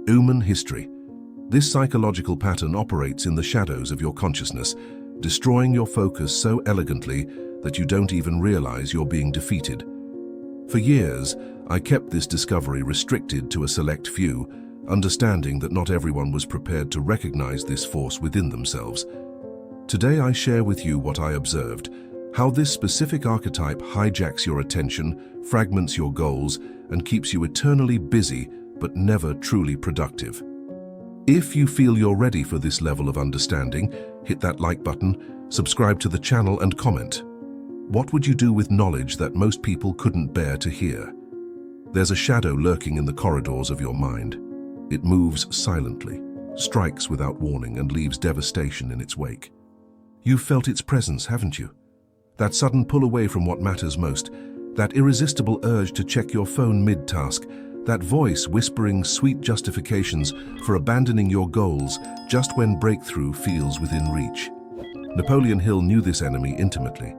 Human history. This psychological pattern operates in the shadows of your consciousness, destroying your focus so elegantly that you don't even realize you're being defeated. For years, I kept this discovery restricted to a select few, understanding that not everyone was prepared to recognize this force within themselves. Today I share with you what I observed, how this specific archetype hijacks your attention, fragments your goals, and keeps you eternally busy but never truly productive. If you feel you're ready for this level of understanding, hit that like button, subscribe to the channel and comment. What would you do with knowledge that most people couldn't bear to hear? There's a shadow lurking in the corridors of your mind. It moves silently, strikes without warning, and leaves devastation in its wake. You've felt its presence, haven't you? That sudden pull away from what matters most, that irresistible urge to check your phone mid-task, that voice whispering sweet justifications for abandoning your goals just when breakthrough feels within reach. Napoleon Hill knew this enemy intimately.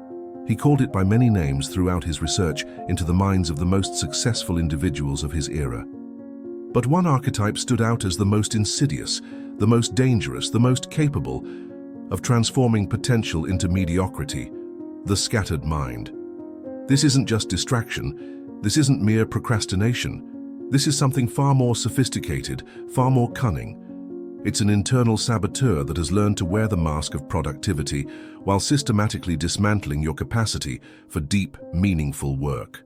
He called it by many names throughout his research into the minds of the most successful individuals of his era. But one archetype stood out as the most insidious, the most dangerous, the most capable of transforming potential into mediocrity: the scattered mind. This isn't just distraction. This isn't mere procrastination. This is something far more sophisticated, far more cunning. It's an internal saboteur that has learned to wear the mask of productivity while systematically dismantling your capacity for deep, meaningful work.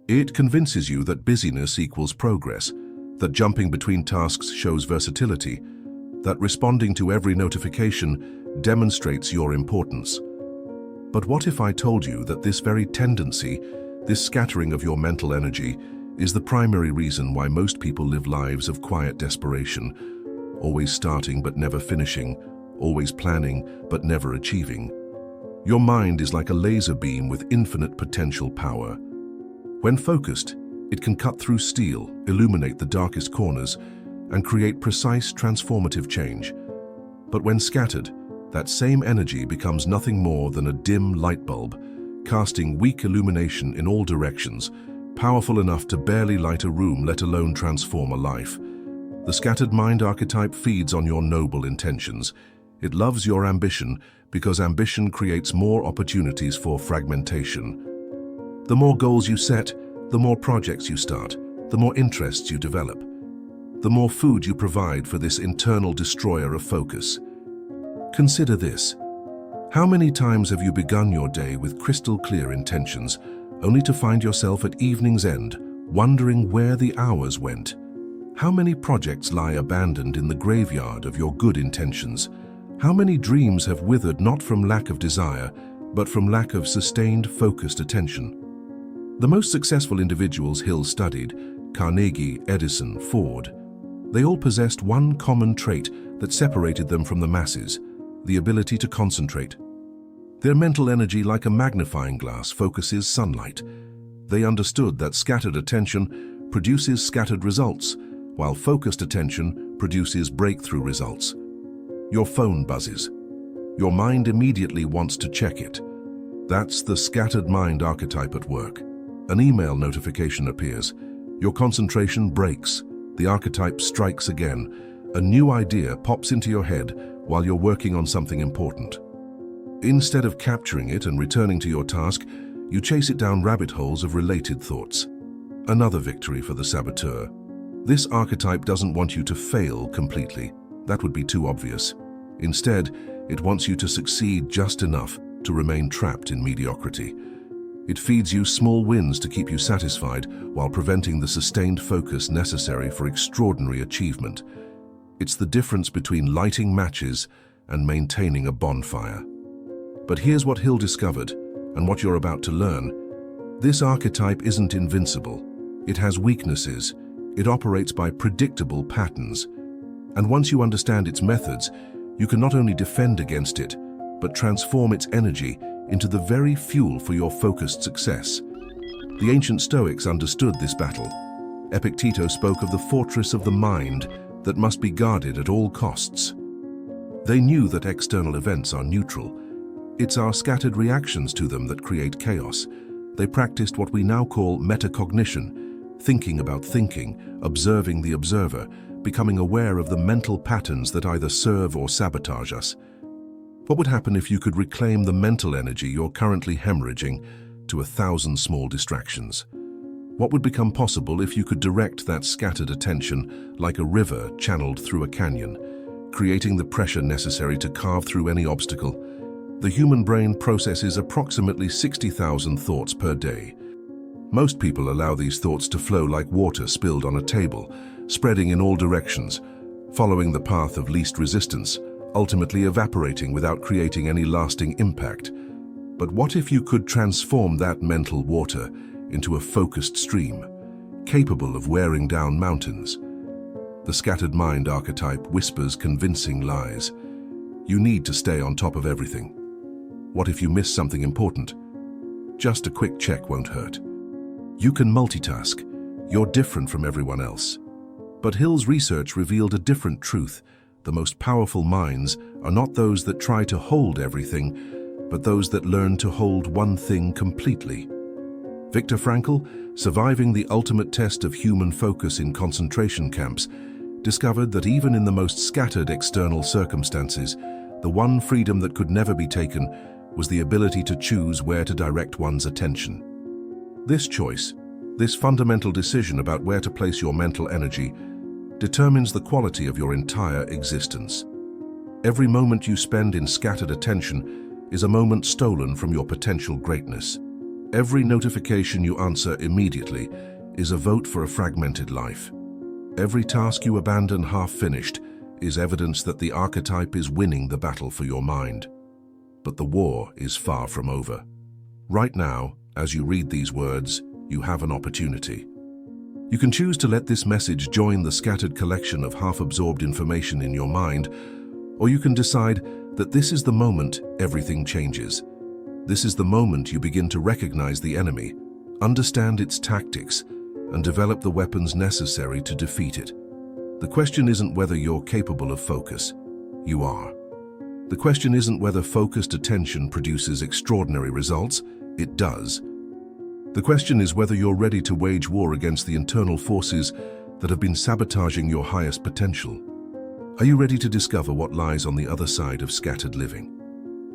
It convinces you that busyness equals progress, that jumping between tasks shows versatility, that responding to every notification demonstrates your importance. But what if I told you that this very tendency, this scattering of your mental energy, is the primary reason why most people live lives of quiet desperation, always starting but never finishing, always planning but never achieving? Your mind is like a laser beam with infinite potential power. When focused, it can cut through steel, illuminate the darkest corners, and create precise, transformative change. But when scattered, that same energy becomes nothing more than a dim light bulb, casting weak illumination in all directions, powerful enough to barely light a room, let alone transform a life. The scattered mind archetype feeds on your noble intentions. It loves your ambition because ambition creates more opportunities for fragmentation. The more goals you set, the more projects you start, the more interests you develop, the more food you provide for this internal destroyer of focus. Consider this. How many times have you begun your day with crystal clear intentions, only to find yourself at evening's end, wondering where the hours went? How many projects lie abandoned in the graveyard of your good intentions? How many dreams have withered not from lack of desire, but from lack of sustained, focused attention? The most successful individuals Hill studied, Carnegie, Edison, Ford, they all possessed one common trait that separated them from the masses: the ability to concentrate. Their mental energy, like a magnifying glass, focuses sunlight. They understood that scattered attention produces scattered results, while focused attention produces breakthrough results. Your phone buzzes. Your mind immediately wants to check it. That's the scattered mind archetype at work. An email notification appears. Your concentration breaks. The archetype strikes again. A new idea pops into your head while you're working on something important. Instead of capturing it and returning to your task, you chase it down rabbit holes of related thoughts. Another victory for the saboteur. This archetype doesn't want you to fail completely. That would be too obvious. Instead, it wants you to succeed just enough to remain trapped in mediocrity. It feeds you small wins to keep you satisfied while preventing the sustained focus necessary for extraordinary achievement. It's the difference between lighting matches and maintaining a bonfire. But here's what Hill discovered, and what you're about to learn. This archetype isn't invincible. It has weaknesses. It operates by predictable patterns. And once you understand its methods, you can not only defend against it, but transform its energy into the very fuel for your focused success. The ancient Stoics understood this battle. Epictetus spoke of the fortress of the mind that must be guarded at all costs. They knew that external events are neutral. It's our scattered reactions to them that create chaos. They practiced what we now call metacognition, thinking about thinking, observing the observer, becoming aware of the mental patterns that either serve or sabotage us. What would happen if you could reclaim the mental energy you're currently hemorrhaging to 1,000 small distractions? What would become possible if you could direct that scattered attention like a river channeled through a canyon, creating the pressure necessary to carve through any obstacle? The human brain processes approximately 60,000 thoughts per day. Most people allow these thoughts to flow like water spilled on a table, spreading in all directions, following the path of least resistance, ultimately evaporating without creating any lasting impact. But what if you could transform that mental water into a focused stream, capable of wearing down mountains? The scattered mind archetype whispers convincing lies. You need to stay on top of everything. What if you miss something important? Just a quick check won't hurt. You can multitask. You're different from everyone else. But Hill's research revealed a different truth. The most powerful minds are not those that try to hold everything, but those that learn to hold one thing completely. Viktor Frankl, surviving the ultimate test of human focus in concentration camps, discovered that even in the most scattered external circumstances, the one freedom that could never be taken was the ability to choose where to direct one's attention. This choice, this fundamental decision about where to place your mental energy, determines the quality of your entire existence. Every moment you spend in scattered attention is a moment stolen from your potential greatness. Every notification you answer immediately is a vote for a fragmented life. Every task you abandon half-finished is evidence that the archetype is winning the battle for your mind. But the war is far from over. Right now, as you read these words, you have an opportunity. You can choose to let this message join the scattered collection of half-absorbed information in your mind, or you can decide that this is the moment everything changes. This is the moment you begin to recognize the enemy, understand its tactics, and develop the weapons necessary to defeat it. The question isn't whether you're capable of focus. You are. The question isn't whether focused attention produces extraordinary results. It does. The question is whether you're ready to wage war against the internal forces that have been sabotaging your highest potential. Are you ready to discover what lies on the other side of scattered living?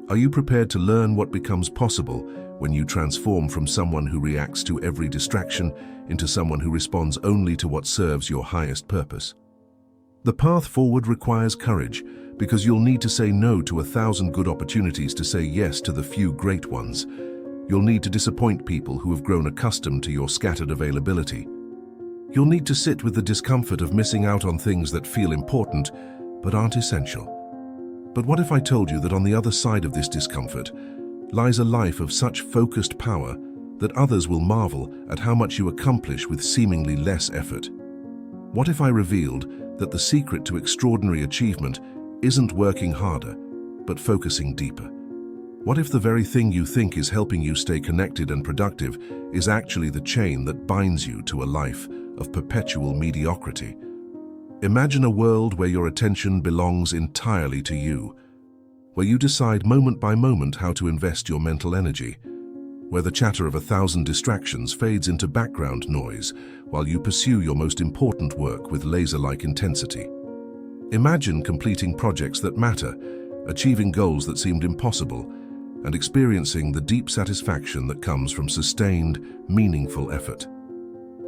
Are you prepared to learn what becomes possible when you transform from someone who reacts to every distraction into someone who responds only to what serves your highest purpose? The path forward requires courage, because you'll need to say no to 1,000 good opportunities to say yes to the few great ones. You'll need to disappoint people who have grown accustomed to your scattered availability. You'll need to sit with the discomfort of missing out on things that feel important but aren't essential. But what if I told you that on the other side of this discomfort lies a life of such focused power that others will marvel at how much you accomplish with seemingly less effort? What if I revealed that the secret to extraordinary achievement isn't working harder, but focusing deeper? What if the very thing you think is helping you stay connected and productive is actually the chain that binds you to a life of perpetual mediocrity? Imagine a world where your attention belongs entirely to you, where you decide moment by moment how to invest your mental energy, where the chatter of 1,000 distractions fades into background noise while you pursue your most important work with laser-like intensity. Imagine completing projects that matter, achieving goals that seemed impossible, and experiencing the deep satisfaction that comes from sustained, meaningful effort.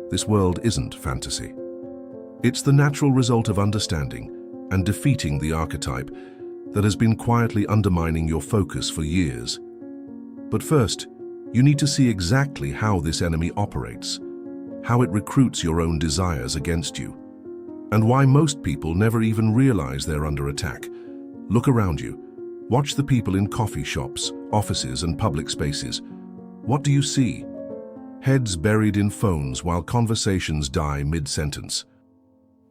This world isn't fantasy. It's the natural result of understanding and defeating the archetype that has been quietly undermining your focus for years. But first, you need to see exactly how this enemy operates, how it recruits your own desires against you, and why most people never even realize they're under attack. Look around you. Watch the people in coffee shops, offices, and public spaces. What do you see? Heads buried in phones while conversations die mid-sentence.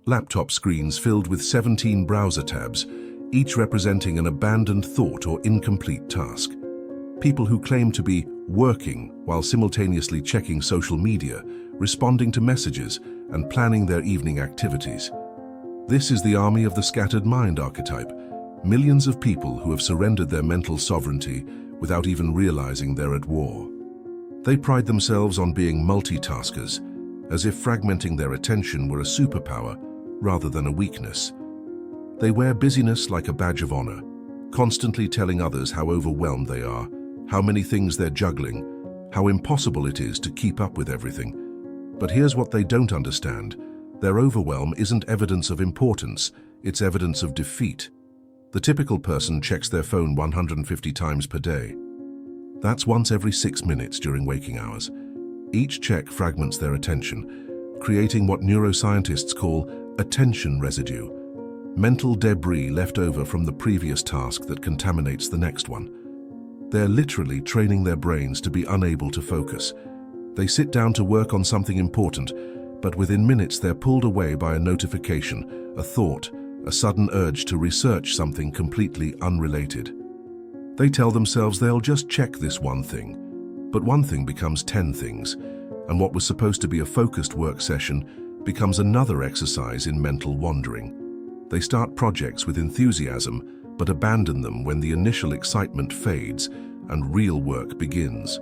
Laptop screens filled with 17 browser tabs, each representing an abandoned thought or incomplete task. People who claim to be working while simultaneously checking social media, responding to messages, and planning their evening activities. This is the army of the scattered mind archetype. Millions of people who have surrendered their mental sovereignty without even realizing they're at war. They pride themselves on being multitaskers, as if fragmenting their attention were a superpower, rather than a weakness. They wear busyness like a badge of honor, constantly telling others how overwhelmed they are, how many things they're juggling, how impossible it is to keep up with everything. But here's what they don't understand. Their overwhelm isn't evidence of importance, it's evidence of defeat. The typical person checks their phone 150 times per day. That's once every 6 minutes during waking hours. Each check fragments their attention, creating what neuroscientists call attention residue, mental debris left over from the previous task that contaminates the next one. They're literally training their brains to be unable to focus. They sit down to work on something important, but within minutes they're pulled away by a notification, a thought, a sudden urge to research something completely unrelated. They tell themselves they'll just check this one thing, but one thing becomes 10 things, and what was supposed to be a focused work session becomes another exercise in mental wandering. They start projects with enthusiasm, but abandon them when the initial excitement fades and real work begins.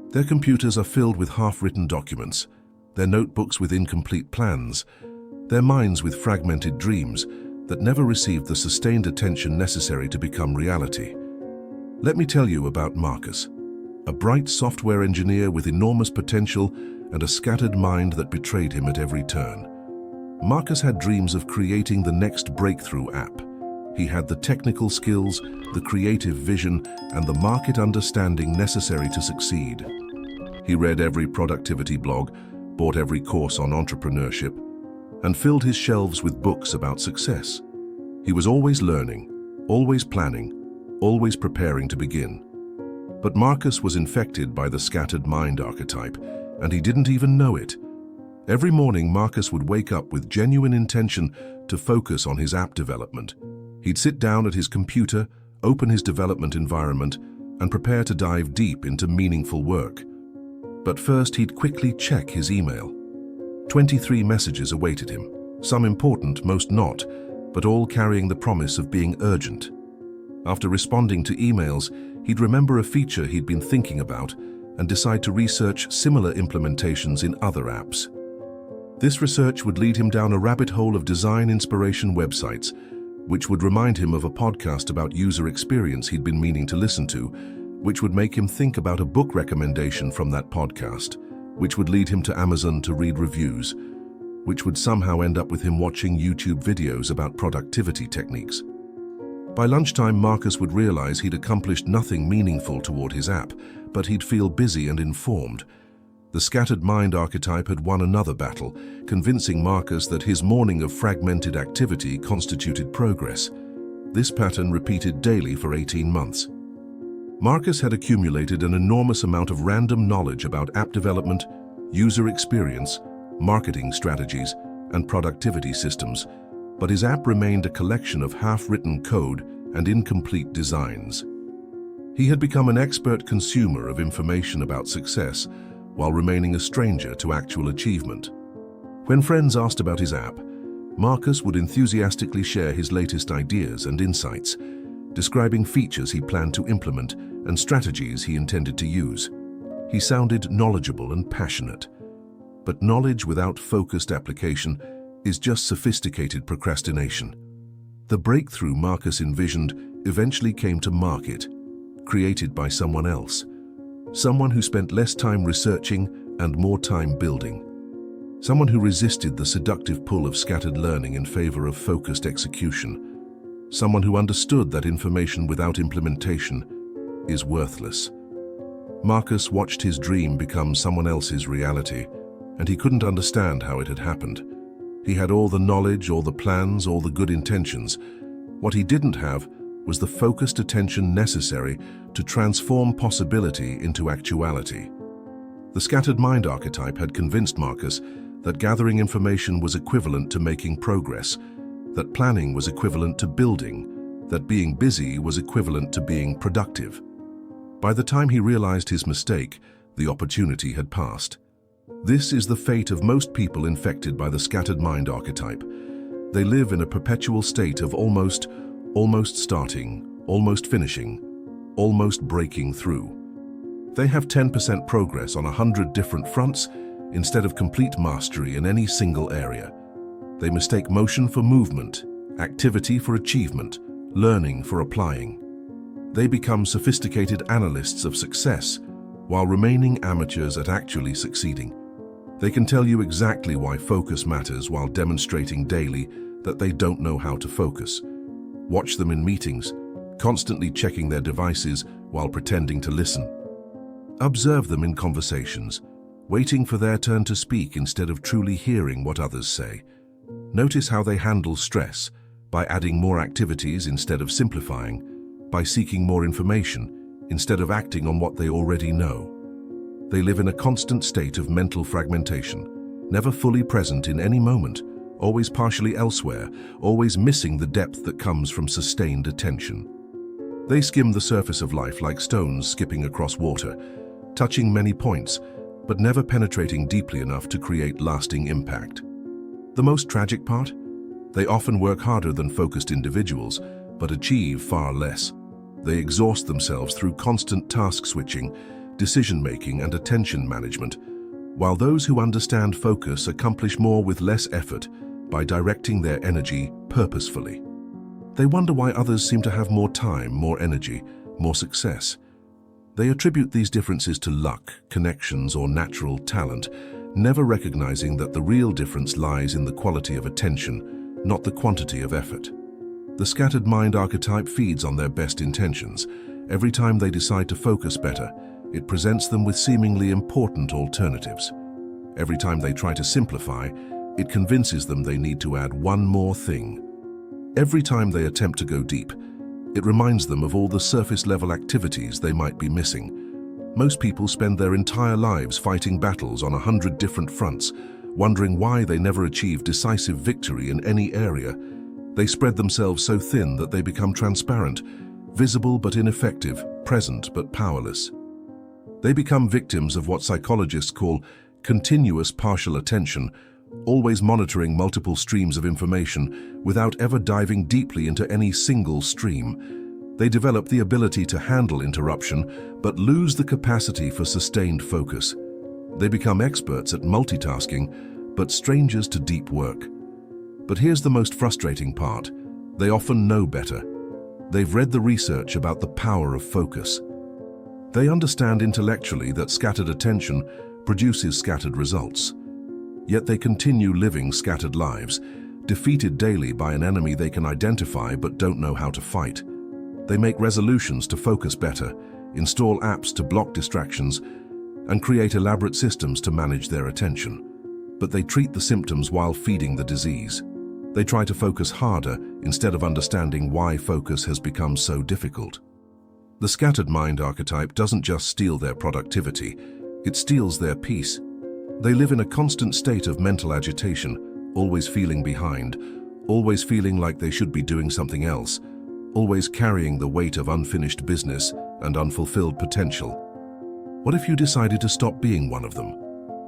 Their computers are filled with half-written documents, their notebooks with incomplete plans, their minds with fragmented dreams that never received the sustained attention necessary to become reality. Let me tell you about Marcus, a bright software engineer with enormous potential and a scattered mind that betrayed him at every turn. Marcus had dreams of creating the next breakthrough app. He had the technical skills, the creative vision, and the market understanding necessary to succeed. He read every productivity blog, bought every course on entrepreneurship, and filled his shelves with books about success. He was always learning, always planning, always preparing to begin. But Marcus was infected by the scattered mind archetype, and he didn't even know it. Every morning, Marcus would wake up with genuine intention to focus on his app development. He'd sit down at his computer, open his development environment, and prepare to dive deep into meaningful work. But first, he'd quickly check his email. 23 messages awaited him, some important, most not, but all carrying the promise of being urgent. After responding to emails, he'd remember a feature he'd been thinking about and decide to research similar implementations in other apps. This research would lead him down a rabbit hole of design inspiration websites, which would remind him of a podcast about user experience he'd been meaning to listen to, which would make him think about a book recommendation from that podcast, which would lead him to Amazon to read reviews, which would somehow end up with him watching YouTube videos about productivity techniques. By lunchtime, Marcus would realize he'd accomplished nothing meaningful toward his app, but he'd feel busy and informed. The scattered mind archetype had won another battle, convincing Marcus that his morning of fragmented activity constituted progress. This pattern repeated daily for 18 months. Marcus had accumulated an enormous amount of random knowledge about app development, user experience, marketing strategies, and productivity systems, but his app remained a collection of half-written code and incomplete designs. He had become an expert consumer of information about success, while remaining a stranger to actual achievement. When friends asked about his app, Marcus would enthusiastically share his latest ideas and insights, describing features he planned to implement and strategies he intended to use. He sounded knowledgeable and passionate. But knowledge without focused application is just sophisticated procrastination. The breakthrough Marcus envisioned eventually came to market, created by someone else. Someone who spent less time researching and more time building. Someone who resisted the seductive pull of scattered learning in favor of focused execution. Someone who understood that information without implementation is worthless. Marcus watched his dream become someone else's reality, and he couldn't understand how it had happened. He had all the knowledge, all the plans, all the good intentions. What he didn't have was the focused attention necessary to transform possibility into actuality. The scattered mind archetype had convinced Marcus that gathering information was equivalent to making progress, that planning was equivalent to building, that being busy was equivalent to being productive. By the time he realized his mistake, the opportunity had passed. This is the fate of most people infected by the scattered mind archetype. They live in a perpetual state of almost starting, almost finishing, almost breaking through. They have 10% progress on 100 different fronts instead of complete mastery in any single area. They mistake motion for movement, activity for achievement, learning for applying. They become sophisticated analysts of success while remaining amateurs at actually succeeding. They can tell you exactly why focus matters while demonstrating daily that they don't know how to focus. Watch them in meetings, constantly checking their devices while pretending to listen. Observe them in conversations, waiting for their turn to speak instead of truly hearing what others say. Notice how they handle stress, by adding more activities instead of simplifying, by seeking more information instead of acting on what they already know. They live in a constant state of mental fragmentation, never fully present in any moment, always partially elsewhere, always missing the depth that comes from sustained attention. They skim the surface of life like stones skipping across water, touching many points, but never penetrating deeply enough to create lasting impact. The most tragic part? They often work harder than focused individuals, but achieve far less. They exhaust themselves through constant task switching, decision-making, and attention management, while those who understand focus accomplish more with less effort by directing their energy purposefully. They wonder why others seem to have more time, more energy, more success. They attribute these differences to luck, connections, or natural talent, never recognizing that the real difference lies in the quality of attention, not the quantity of effort. The scattered mind archetype feeds on their best intentions. Every time they decide to focus better, it presents them with seemingly important alternatives. Every time they try to simplify, it convinces them they need to add one more thing. Every time they attempt to go deep, it reminds them of all the surface-level activities they might be missing. Most people spend their entire lives fighting battles on 100 different fronts, wondering why they never achieve decisive victory in any area. They spread themselves so thin that they become transparent, visible but ineffective, present but powerless. They become victims of what psychologists call continuous partial attention, always monitoring multiple streams of information without ever diving deeply into any single stream. They develop the ability to handle interruption, but lose the capacity for sustained focus. They become experts at multitasking, but strangers to deep work. But here's the most frustrating part. They often know better. They've read the research about the power of focus. They understand intellectually that scattered attention produces scattered results. Yet they continue living scattered lives, defeated daily by an enemy they can identify but don't know how to fight. They make resolutions to focus better, install apps to block distractions, and create elaborate systems to manage their attention. But they treat the symptoms while feeding the disease. They try to focus harder instead of understanding why focus has become so difficult. The scattered mind archetype doesn't just steal their productivity, it steals their peace. They live in a constant state of mental agitation, always feeling behind, always feeling like they should be doing something else, always carrying the weight of unfinished business and unfulfilled potential. What if you decided to stop being one of them?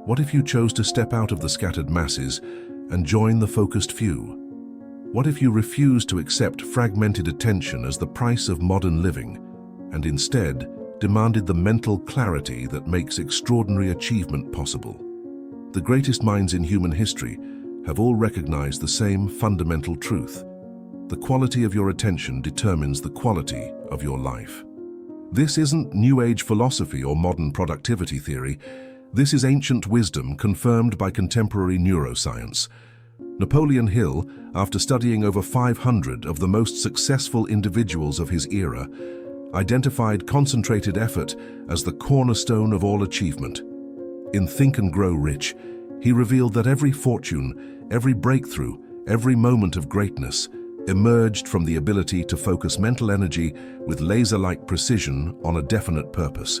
What if you chose to step out of the scattered masses and join the focused few? What if you refused to accept fragmented attention as the price of modern living, and instead demanded the mental clarity that makes extraordinary achievement possible? The greatest minds in human history have all recognized the same fundamental truth. The quality of your attention determines the quality of your life. This isn't New Age philosophy or modern productivity theory. This is ancient wisdom confirmed by contemporary neuroscience. Napoleon Hill, after studying over 500 of the most successful individuals of his era, identified concentrated effort as the cornerstone of all achievement. In Think and Grow Rich, he revealed that every fortune, every breakthrough, every moment of greatness emerged from the ability to focus mental energy with laser-like precision on a definite purpose.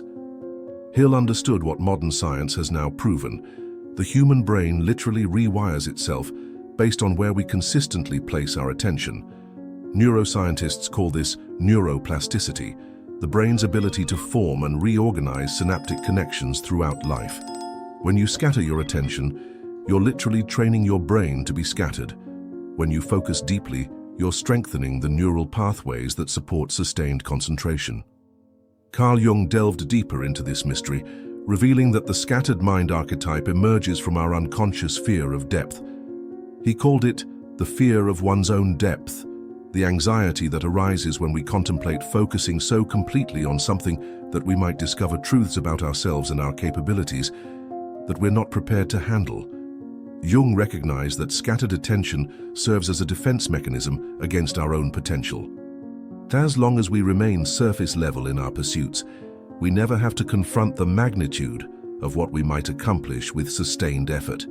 Hill understood what modern science has now proven. The human brain literally rewires itself based on where we consistently place our attention. Neuroscientists call this neuroplasticity, the brain's ability to form and reorganize synaptic connections throughout life. When you scatter your attention, you're literally training your brain to be scattered. When you focus deeply, you're strengthening the neural pathways that support sustained concentration. Carl Jung delved deeper into this mystery, revealing that the scattered mind archetype emerges from our unconscious fear of depth. He called it the fear of one's own depth, the anxiety that arises when we contemplate focusing so completely on something that we might discover truths about ourselves and our capabilities that we're not prepared to handle. Jung recognized that scattered attention serves as a defense mechanism against our own potential. As long as we remain surface level in our pursuits, we never have to confront the magnitude of what we might accomplish with sustained effort.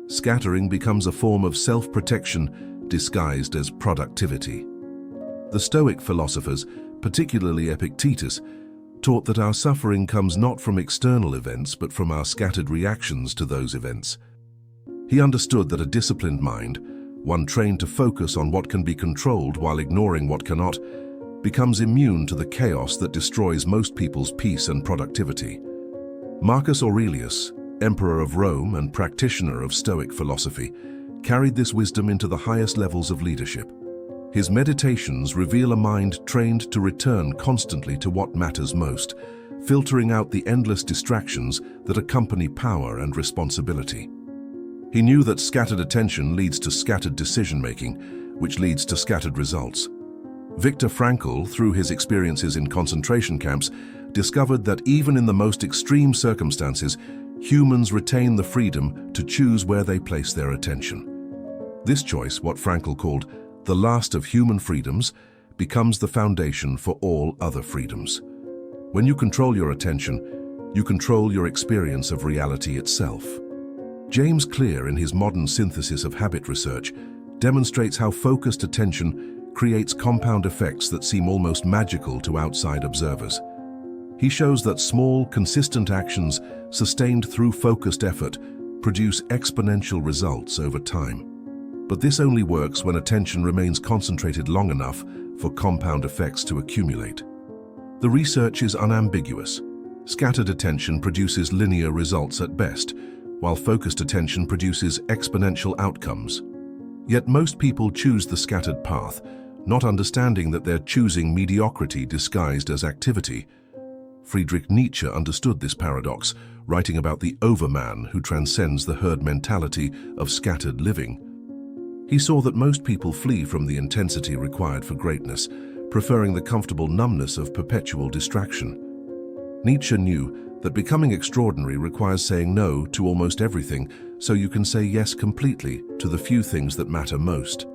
Scattering becomes a form of self-protection disguised as productivity. The Stoic philosophers, particularly Epictetus, taught that our suffering comes not from external events but from our scattered reactions to those events. He understood that a disciplined mind, one trained to focus on what can be controlled while ignoring what cannot, becomes immune to the chaos that destroys most people's peace and productivity. Marcus Aurelius, emperor of Rome and practitioner of Stoic philosophy, carried this wisdom into the highest levels of leadership. His meditations reveal a mind trained to return constantly to what matters most, filtering out the endless distractions that accompany power and responsibility. He knew that scattered attention leads to scattered decision-making, which leads to scattered results. Viktor Frankl, through his experiences in concentration camps, discovered that even in the most extreme circumstances, humans retain the freedom to choose where they place their attention. This choice, what Frankl called the last of human freedoms, becomes the foundation for all other freedoms. When you control your attention, you control your experience of reality itself. James Clear, in his modern synthesis of habit research, demonstrates how focused attention creates compound effects that seem almost magical to outside observers. He shows that small, consistent actions sustained through focused effort produce exponential results over time. But this only works when attention remains concentrated long enough for compound effects to accumulate. The research is unambiguous. Scattered attention produces linear results at best, while focused attention produces exponential outcomes. Yet most people choose the scattered path, not understanding that they're choosing mediocrity disguised as activity. Friedrich Nietzsche understood this paradox, writing about the overman who transcends the herd mentality of scattered living. He saw that most people flee from the intensity required for greatness, preferring the comfortable numbness of perpetual distraction. Nietzsche knew that becoming extraordinary requires saying no to almost everything so you can say yes completely to the few things that matter most.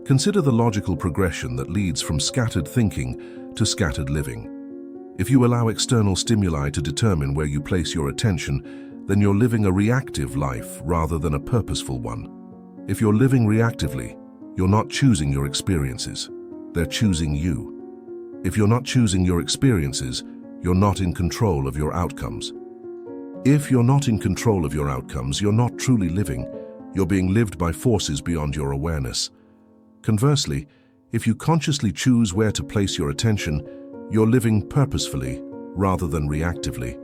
Consider the logical progression that leads from scattered thinking to scattered living. If you allow external stimuli to determine where you place your attention, then you're living a reactive life rather than a purposeful one. If you're living reactively, you're not choosing your experiences. They're choosing you. If you're not choosing your experiences, you're not in control of your outcomes. If you're not in control of your outcomes, you're not truly living. You're being lived by forces beyond your awareness. Conversely, if you consciously choose where to place your attention, you're living purposefully rather than reactively.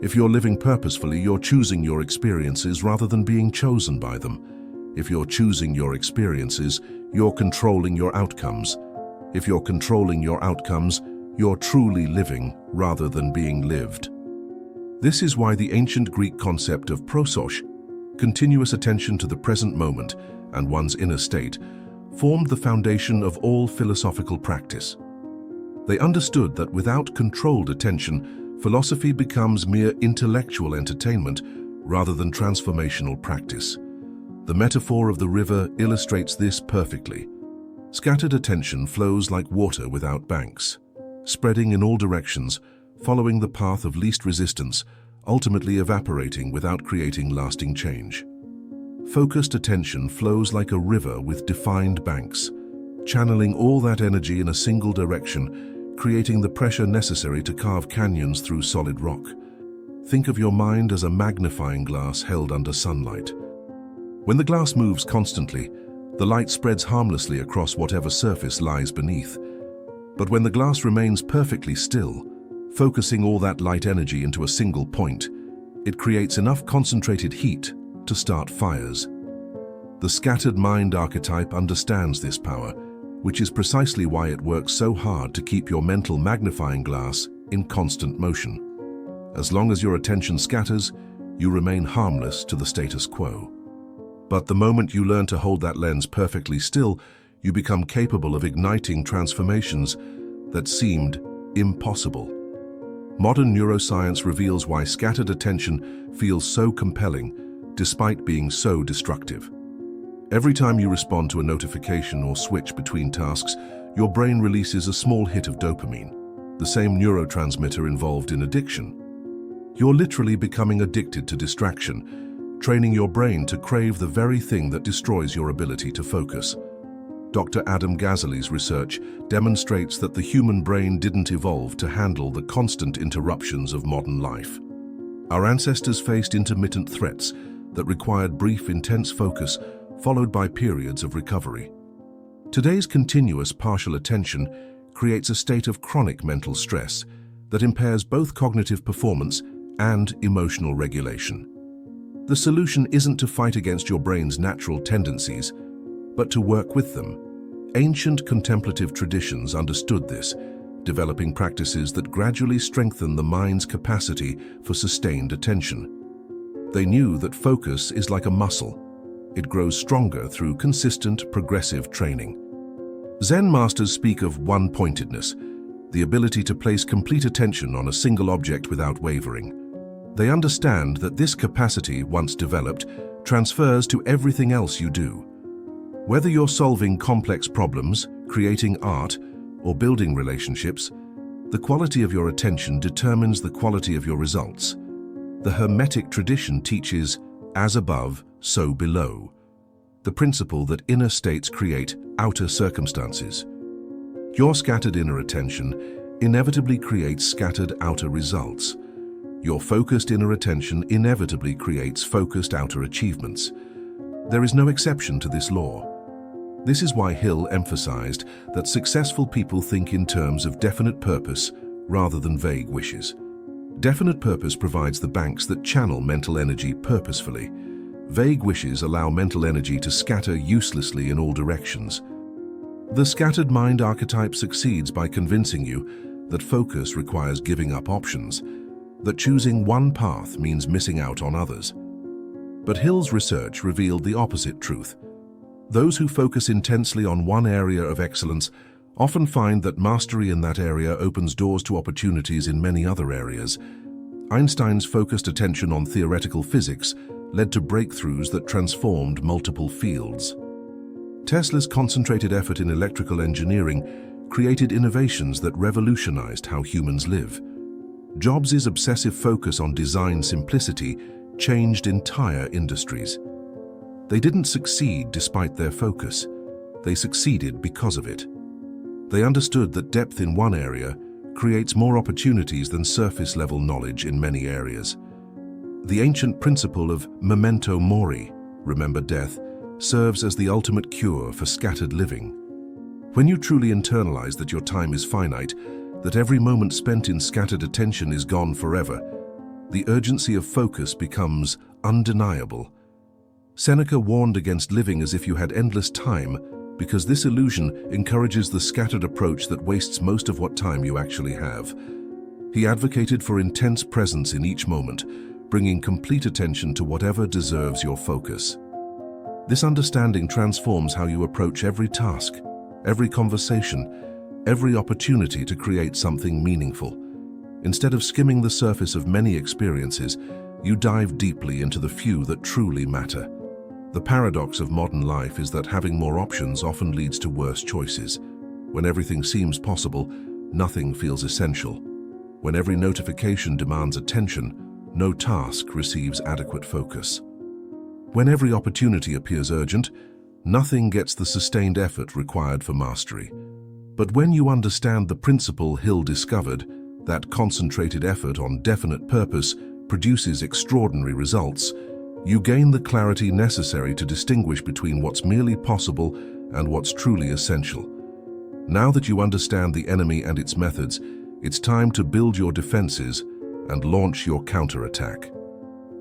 If you're living purposefully, you're choosing your experiences rather than being chosen by them. If you're choosing your experiences, you're controlling your outcomes. If you're controlling your outcomes, you're truly living rather than being lived. This is why the ancient Greek concept of prosos, continuous attention to the present moment and one's inner state, formed the foundation of all philosophical practice. They understood that without controlled attention, philosophy becomes mere intellectual entertainment rather than transformational practice. The metaphor of the river illustrates this perfectly. Scattered attention flows like water without banks, spreading in all directions, following the path of least resistance, ultimately evaporating without creating lasting change. Focused attention flows like a river with defined banks, channeling all that energy in a single direction, creating the pressure necessary to carve canyons through solid rock. Think of your mind as a magnifying glass held under sunlight. When the glass moves constantly, the light spreads harmlessly across whatever surface lies beneath. But when the glass remains perfectly still, focusing all that light energy into a single point, it creates enough concentrated heat to start fires. The scattered mind archetype understands this power, which is precisely why it works so hard to keep your mental magnifying glass in constant motion. As long as your attention scatters, you remain harmless to the status quo. But the moment you learn to hold that lens perfectly still, you become capable of igniting transformations that seemed impossible. Modern neuroscience reveals why scattered attention feels so compelling, despite being so destructive. Every time you respond to a notification or switch between tasks, your brain releases a small hit of dopamine, the same neurotransmitter involved in addiction. You're literally becoming addicted to distraction, training your brain to crave the very thing that destroys your ability to focus. Dr. Adam Gazzaley's research demonstrates that the human brain didn't evolve to handle the constant interruptions of modern life. Our ancestors faced intermittent threats that required brief, intense focus, followed by periods of recovery. Today's continuous partial attention creates a state of chronic mental stress that impairs both cognitive performance and emotional regulation. The solution isn't to fight against your brain's natural tendencies, but to work with them. Ancient contemplative traditions understood this, developing practices that gradually strengthen the mind's capacity for sustained attention. They knew that focus is like a muscle. It grows stronger through consistent, progressive training. Zen masters speak of one-pointedness, the ability to place complete attention on a single object without wavering. They understand that this capacity, once developed, transfers to everything else you do. Whether you're solving complex problems, creating art, or building relationships, the quality of your attention determines the quality of your results. The Hermetic tradition teaches, as above, so below, the principle that inner states create outer circumstances. Your scattered inner attention inevitably creates scattered outer results. Your focused inner attention inevitably creates focused outer achievements. There is no exception to this law. This is why Hill emphasized that successful people think in terms of definite purpose rather than vague wishes. Definite purpose provides the banks that channel mental energy purposefully. Vague wishes allow mental energy to scatter uselessly in all directions. The scattered mind archetype succeeds by convincing you that focus requires giving up options, that choosing one path means missing out on others. But Hill's research revealed the opposite truth. Those who focus intensely on one area of excellence often find that mastery in that area opens doors to opportunities in many other areas. Einstein's focused attention on theoretical physics led to breakthroughs that transformed multiple fields. Tesla's concentrated effort in electrical engineering created innovations that revolutionized how humans live. Jobs' obsessive focus on design simplicity changed entire industries. They didn't succeed despite their focus. They succeeded because of it. They understood that depth in one area creates more opportunities than surface-level knowledge in many areas. The ancient principle of memento mori, remember death, serves as the ultimate cure for scattered living. When you truly internalize that your time is finite, that every moment spent in scattered attention is gone forever, the urgency of focus becomes undeniable. Seneca warned against living as if you had endless time, because this illusion encourages the scattered approach that wastes most of what time you actually have. He advocated for intense presence in each moment, bringing complete attention to whatever deserves your focus. This understanding transforms how you approach every task, every conversation, every opportunity to create something meaningful. Instead of skimming the surface of many experiences, you dive deeply into the few that truly matter. The paradox of modern life is that having more options often leads to worse choices. When everything seems possible, nothing feels essential. When every notification demands attention, no task receives adequate focus. When every opportunity appears urgent, nothing gets the sustained effort required for mastery. But when you understand the principle Hill discovered, that concentrated effort on definite purpose produces extraordinary results, you gain the clarity necessary to distinguish between what's merely possible and what's truly essential. Now that you understand the enemy and its methods, it's time to build your defenses and launch your counterattack.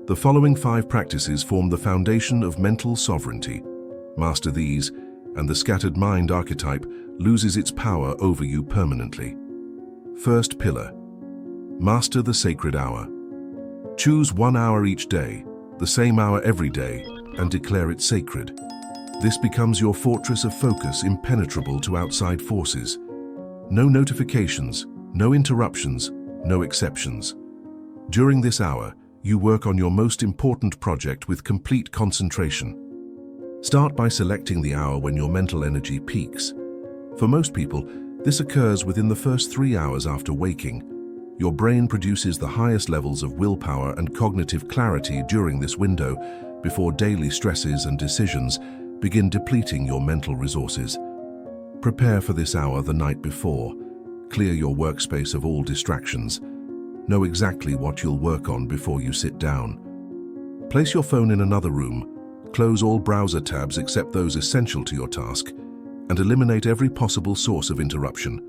The following 5 practices form the foundation of mental sovereignty. Master these, and the scattered mind archetype loses its power over you permanently. First pillar: master the sacred hour. Choose 1 hour each day, the same hour every day, and declare it sacred. This becomes your fortress of focus, impenetrable to outside forces. No notifications, no interruptions, no exceptions. During this hour, you work on your most important project with complete concentration. Start by selecting the hour when your mental energy peaks. For most people, this occurs within the first 3 hours after waking. Your brain produces the highest levels of willpower and cognitive clarity during this window before daily stresses and decisions begin depleting your mental resources. Prepare for this hour the night before. Clear your workspace of all distractions. Know exactly what you'll work on before you sit down. Place your phone in another room, close all browser tabs except those essential to your task, and eliminate every possible source of interruption.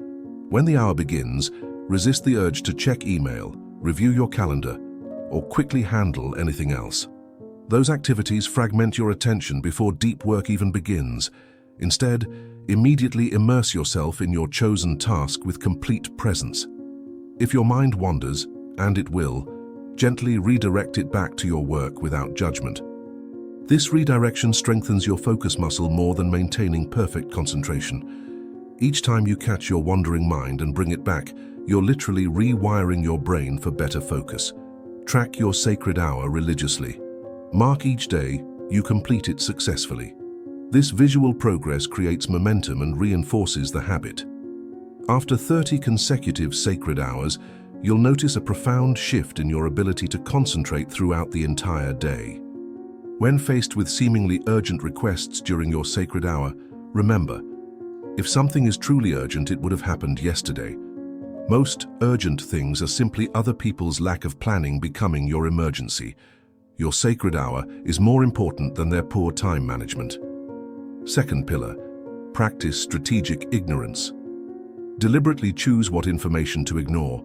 When the hour begins, resist the urge to check email, review your calendar, or quickly handle anything else. Those activities fragment your attention before deep work even begins. Instead, immediately immerse yourself in your chosen task with complete presence. If your mind wanders, and it will, gently redirect it back to your work without judgment. This redirection strengthens your focus muscle more than maintaining perfect concentration. Each time you catch your wandering mind and bring it back, you're literally rewiring your brain for better focus. Track your sacred hour religiously. Mark each day you complete it successfully. This visual progress creates momentum and reinforces the habit. After 30 consecutive sacred hours, you'll notice a profound shift in your ability to concentrate throughout the entire day. When faced with seemingly urgent requests during your sacred hour, remember, if something is truly urgent, it would have happened yesterday. Most urgent things are simply other people's lack of planning becoming your emergency. Your sacred hour is more important than their poor time management. Second pillar, practice strategic ignorance. Deliberately choose what information to ignore.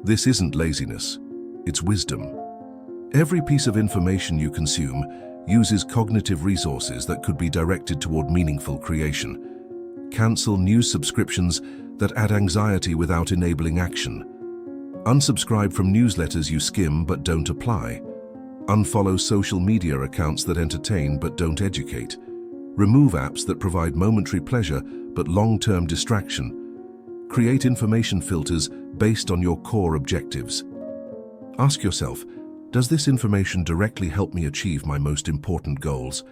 This isn't laziness, it's wisdom. Every piece of information you consume uses cognitive resources that could be directed toward meaningful creation. Cancel news subscriptions that add anxiety without enabling action. Unsubscribe from newsletters you skim but don't apply. Unfollow social media accounts that entertain but don't educate. Remove apps that provide momentary pleasure but long-term distraction. Create information filters based on your core objectives. Ask yourself, does this information directly help me achieve my most important goals?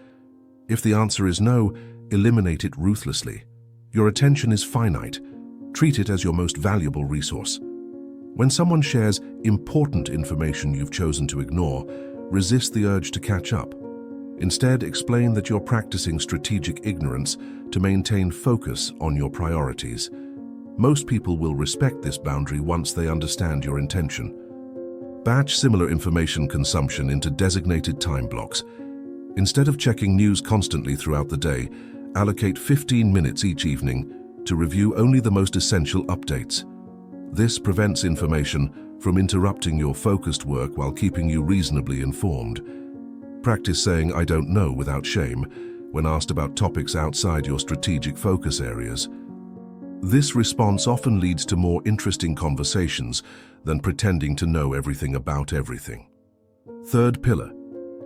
If the answer is no, eliminate it ruthlessly. Your attention is finite. Treat it as your most valuable resource. When someone shares important information you've chosen to ignore, resist the urge to catch up. Instead, explain that you're practicing strategic ignorance to maintain focus on your priorities. Most people will respect this boundary once they understand your intention. Batch similar information consumption into designated time blocks. Instead of checking news constantly throughout the day, allocate 15 minutes each evening to review only the most essential updates. This prevents information from interrupting your focused work while keeping you reasonably informed. Practice saying "I don't know" without shame when asked about topics outside your strategic focus areas. This response often leads to more interesting conversations than pretending to know everything about everything. Third pillar,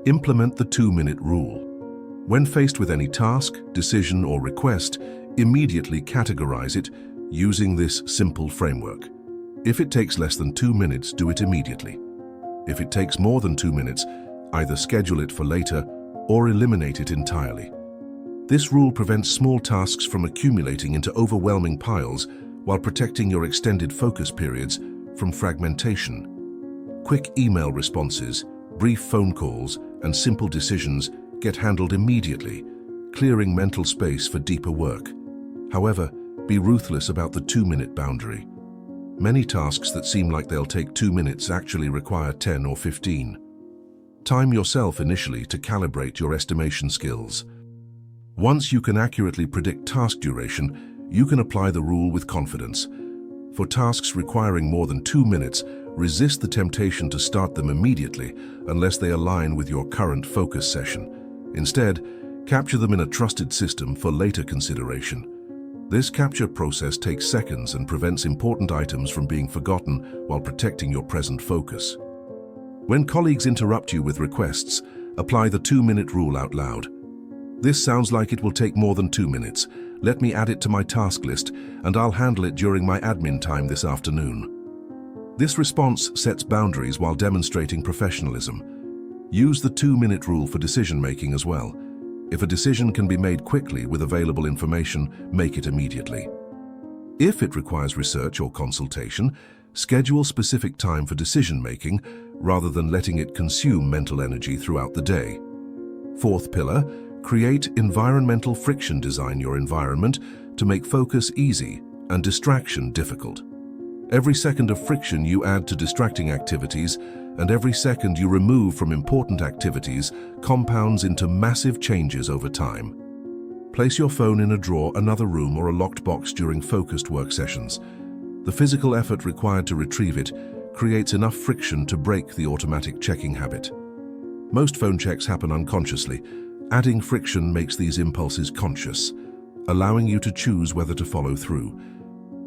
implement the 2-minute rule. When faced with any task, decision, or request, immediately categorize it using this simple framework. If it takes less than 2 minutes, do it immediately. If it takes more than 2 minutes, either schedule it for later or eliminate it entirely. This rule prevents small tasks from accumulating into overwhelming piles while protecting your extended focus periods from fragmentation. Quick email responses, brief phone calls, and simple decisions get handled immediately, clearing mental space for deeper work. However, be ruthless about the 2-minute boundary. Many tasks that seem like they'll take 2 minutes actually require 10 or 15. Time yourself initially to calibrate your estimation skills. Once you can accurately predict task duration, you can apply the rule with confidence. For tasks requiring more than 2 minutes, resist the temptation to start them immediately unless they align with your current focus session. Instead, capture them in a trusted system for later consideration. This capture process takes seconds and prevents important items from being forgotten while protecting your present focus. When colleagues interrupt you with requests, Apply the 2-minute rule out loud. This sounds like it will take more than 2 minutes. Let me add it to my task list, and I'll handle it during my admin time this afternoon. This response sets boundaries while demonstrating professionalism. Use the 2-minute rule for decision-making as well. If a decision can be made quickly with available information, make it immediately. If it requires research or consultation, schedule specific time for decision-making rather than letting it consume mental energy throughout the day. Fourth pillar, create environmental friction. Design your environment to make focus easy and distraction difficult. Every second of friction you add to distracting activities and every second you remove from important activities compounds into massive changes over time. Place your phone in a drawer, another room, or a locked box during focused work sessions. The physical effort required to retrieve it creates enough friction to break the automatic checking habit. Most phone checks happen unconsciously. Adding friction makes these impulses conscious, allowing you to choose whether to follow through.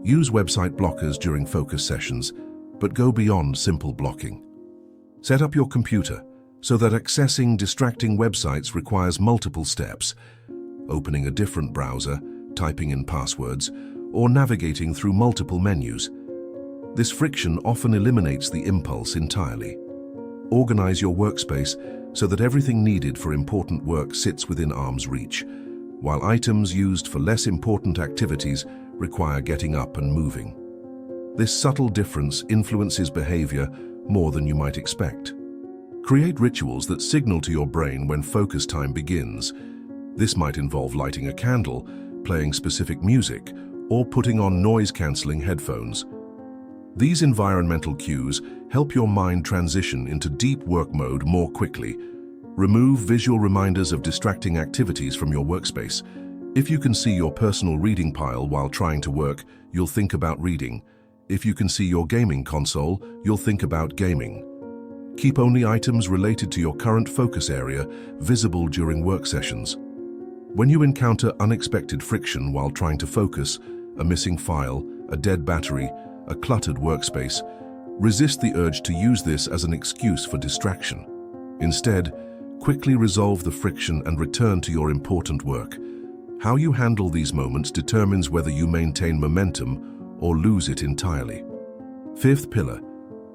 Use website blockers during focus sessions, but go beyond simple blocking. Set up your computer so that accessing distracting websites requires multiple steps, opening a different browser, typing in passwords, or navigating through multiple menus. This friction often eliminates the impulse entirely. Organize your workspace so that everything needed for important work sits within arm's reach, while items used for less important activities require getting up and moving. This subtle difference influences behavior more than you might expect. Create rituals that signal to your brain when focus time begins. This might involve lighting a candle, playing specific music, or putting on noise-canceling headphones. These environmental cues help your mind transition into deep work mode more quickly. Remove visual reminders of distracting activities from your workspace. If you can see your personal reading pile while trying to work, you'll think about reading. If you can see your gaming console, you'll think about gaming. Keep only items related to your current focus area visible during work sessions. When you encounter unexpected friction while trying to focus, a missing file, a dead battery, a cluttered workspace, resist the urge to use this as an excuse for distraction. Instead, quickly resolve the friction and return to your important work. How you handle these moments determines whether you maintain momentum or lose it entirely. Fifth pillar,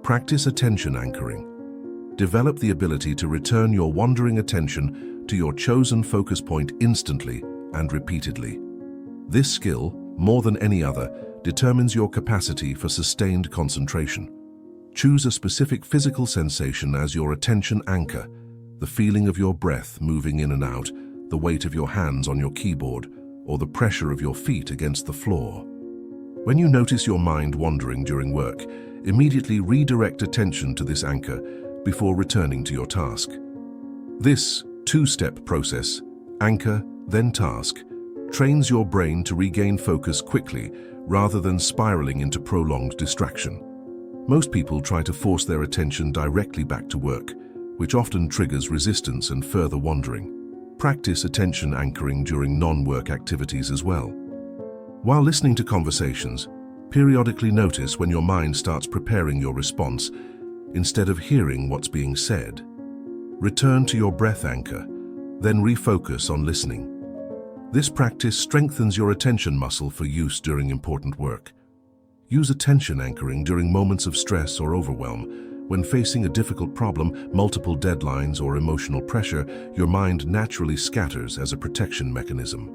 practice attention anchoring. Develop the ability to return your wandering attention to your chosen focus point instantly and repeatedly. This skill, more than any other, determines your capacity for sustained concentration. Choose a specific physical sensation as your attention anchor, the feeling of your breath moving in and out, the weight of your hands on your keyboard, or the pressure of your feet against the floor. When you notice your mind wandering during work, immediately redirect attention to this anchor before returning to your task. This two-step process, anchor, then task, trains your brain to regain focus quickly rather than spiraling into prolonged distraction. Most people try to force their attention directly back to work, which often triggers resistance and further wandering. Practice attention anchoring during non-work activities as well. While listening to conversations, periodically notice when your mind starts preparing your response instead of hearing what's being said. Return to your breath anchor, then refocus on listening. This practice strengthens your attention muscle for use during important work. Use attention anchoring during moments of stress or overwhelm. When facing a difficult problem, multiple deadlines, or emotional pressure, your mind naturally scatters as a protection mechanism.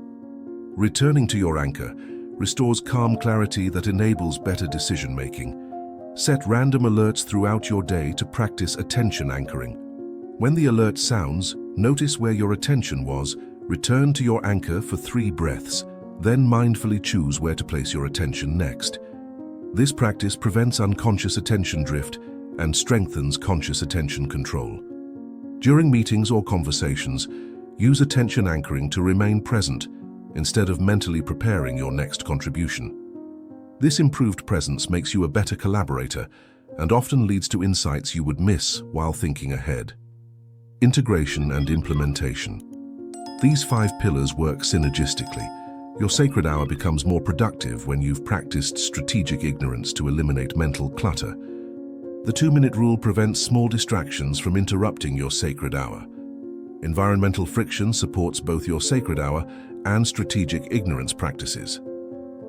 Returning to your anchor restores calm clarity that enables better decision-making. Set random alerts throughout your day to practice attention anchoring. When the alert sounds, notice where your attention was, return to your anchor for 3 breaths, then mindfully choose where to place your attention next. This practice prevents unconscious attention drift and strengthens conscious attention control. During meetings or conversations, use attention anchoring to remain present instead of mentally preparing your next contribution. This improved presence makes you a better collaborator and often leads to insights you would miss while thinking ahead. Integration and implementation. These 5 pillars work synergistically. Your sacred hour becomes more productive when you've practiced strategic ignorance to eliminate mental clutter. The 2-minute rule prevents small distractions from interrupting your sacred hour. Environmental friction supports both your sacred hour and strategic ignorance practices.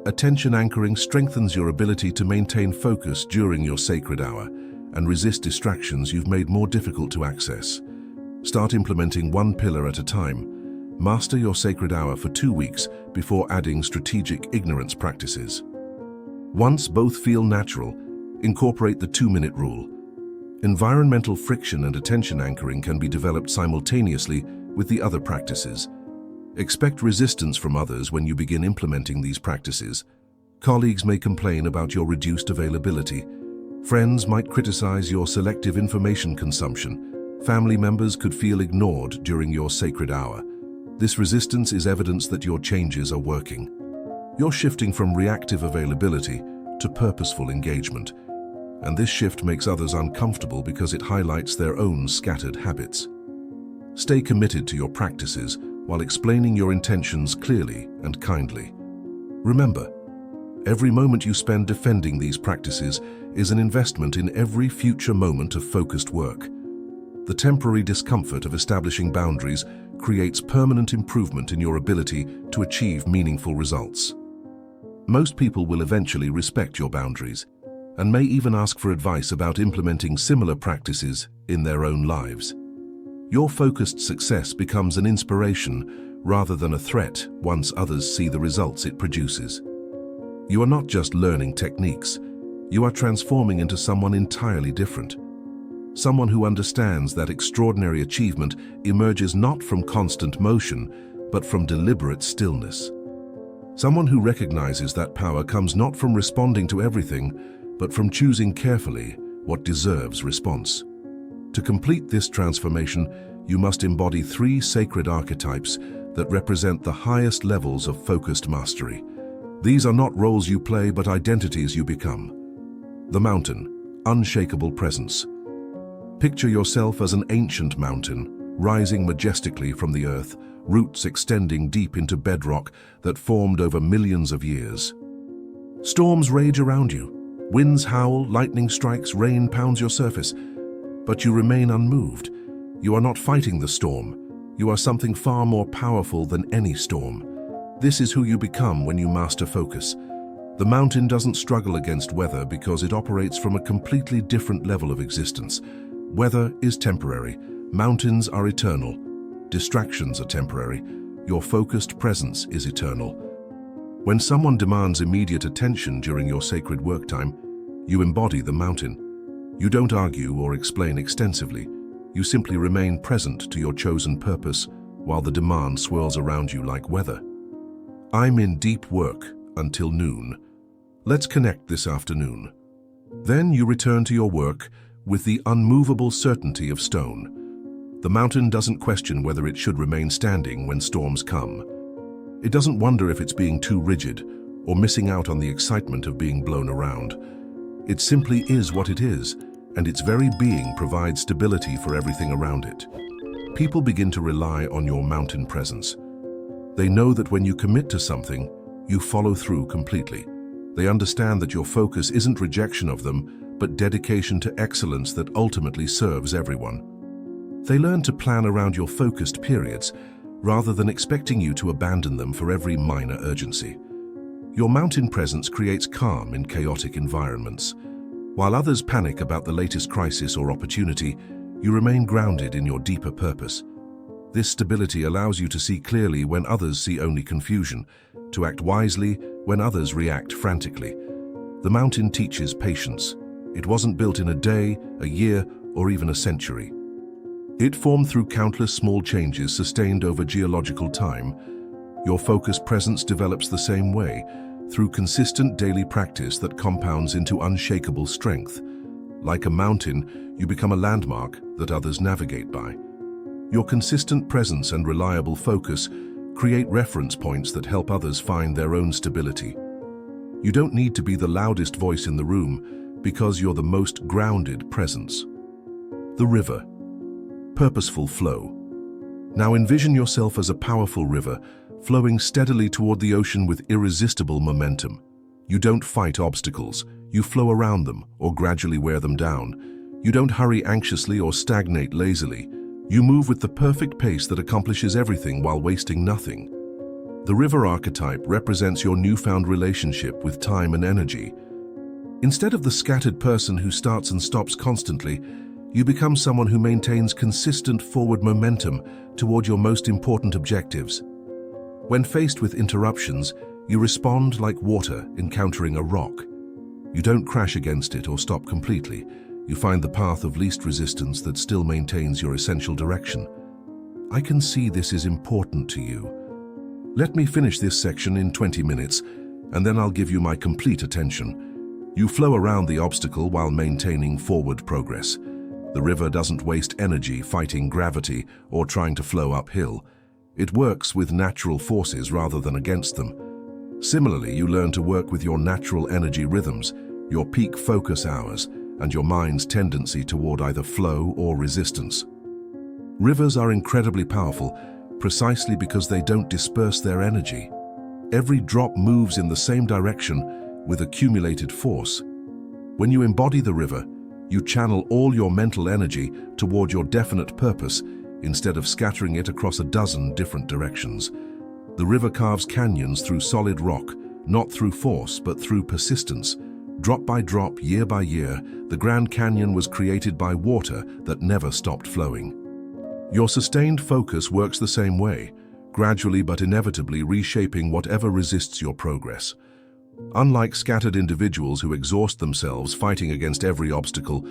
Attention anchoring strengthens your ability to maintain focus during your sacred hour and resist distractions you've made more difficult to access. Start implementing one pillar at a time. Master your sacred hour for 2 weeks before adding strategic ignorance practices. Once both feel natural, incorporate the 2-minute rule. Environmental friction and attention anchoring can be developed simultaneously with the other practices. Expect resistance from others when you begin implementing these practices. Colleagues may complain about your reduced availability. Friends might criticize your selective information consumption. Family members could feel ignored during your sacred hour. This resistance is evidence that your changes are working. You're shifting from reactive availability to purposeful engagement. And this shift makes others uncomfortable because it highlights their own scattered habits. Stay committed to your practices while explaining your intentions clearly and kindly. Remember, every moment you spend defending these practices is an investment in every future moment of focused work. The temporary discomfort of establishing boundaries creates permanent improvement in your ability to achieve meaningful results. Most people will eventually respect your boundaries and may even ask for advice about implementing similar practices in their own lives. Your focused success becomes an inspiration rather than a threat once others see the results it produces. You are not just learning techniques, you are transforming into someone entirely different. Someone who understands that extraordinary achievement emerges not from constant motion, but from deliberate stillness. Someone who recognizes that power comes not from responding to everything, but from choosing carefully what deserves response. To complete this transformation, you must embody 3 sacred archetypes that represent the highest levels of focused mastery. These are not roles you play, but identities you become. The mountain, unshakable presence. Picture yourself as an ancient mountain, rising majestically from the earth, roots extending deep into bedrock that formed over millions of years. Storms rage around you. Winds howl, lightning strikes, rain pounds your surface. But you remain unmoved. You are not fighting the storm. You are something far more powerful than any storm. This is who you become when you master focus. The mountain doesn't struggle against weather because it operates from a completely different level of existence. Weather is temporary. Mountains are eternal. Distractions are temporary. Your focused presence is eternal. When someone demands immediate attention during your sacred work time, you embody the mountain. You don't argue or explain extensively. You simply remain present to your chosen purpose while the demand swirls around you like weather. I'm in deep work until noon. Let's connect this afternoon. Then you return to your work with the unmovable certainty of stone. The mountain doesn't question whether it should remain standing when storms come. It doesn't wonder if it's being too rigid or missing out on the excitement of being blown around. It simply is what it is, and its very being provides stability for everything around it. People begin to rely on your mountain presence. They know that when you commit to something, you follow through completely. They understand that your focus isn't rejection of them, but dedication to excellence that ultimately serves everyone. They learn to plan around your focused periods, rather than expecting you to abandon them for every minor urgency. Your mountain presence creates calm in chaotic environments. While others panic about the latest crisis or opportunity, you remain grounded in your deeper purpose. This stability allows you to see clearly when others see only confusion, to act wisely when others react frantically. The mountain teaches patience. It wasn't built in a day, a year, or even a century. It formed through countless small changes sustained over geological time. Your focused presence develops the same way, through consistent daily practice that compounds into unshakable strength. Like a mountain, you become a landmark that others navigate by. Your consistent presence and reliable focus create reference points that help others find their own stability. You don't need to be the loudest voice in the room because you're the most grounded presence. The river. Purposeful flow. Now envision yourself as a powerful river, flowing steadily toward the ocean with irresistible momentum. You don't fight obstacles, you flow around them or gradually wear them down. You don't hurry anxiously or stagnate lazily. You move with the perfect pace that accomplishes everything while wasting nothing. The river archetype represents your newfound relationship with time and energy. Instead of the scattered person who starts and stops constantly, you become someone who maintains consistent forward momentum toward your most important objectives. When faced with interruptions, you respond like water encountering a rock. You don't crash against it or stop completely. You find the path of least resistance that still maintains your essential direction. I can see this is important to you. Let me finish this section in 20 minutes, and then I'll give you my complete attention. You flow around the obstacle while maintaining forward progress. The river doesn't waste energy fighting gravity or trying to flow uphill. It works with natural forces rather than against them. Similarly, you learn to work with your natural energy rhythms, your peak focus hours, and your mind's tendency toward either flow or resistance. Rivers are incredibly powerful precisely because they don't disperse their energy. Every drop moves in the same direction with accumulated force. When you embody the river, you channel all your mental energy toward your definite purpose instead of scattering it across a dozen different directions. The river carves canyons through solid rock, not through force but through persistence. Drop by drop, year by year, the Grand Canyon was created by water that never stopped flowing. Your sustained focus works the same way, gradually but inevitably reshaping whatever resists your progress. Unlike scattered individuals who exhaust themselves fighting against every obstacle,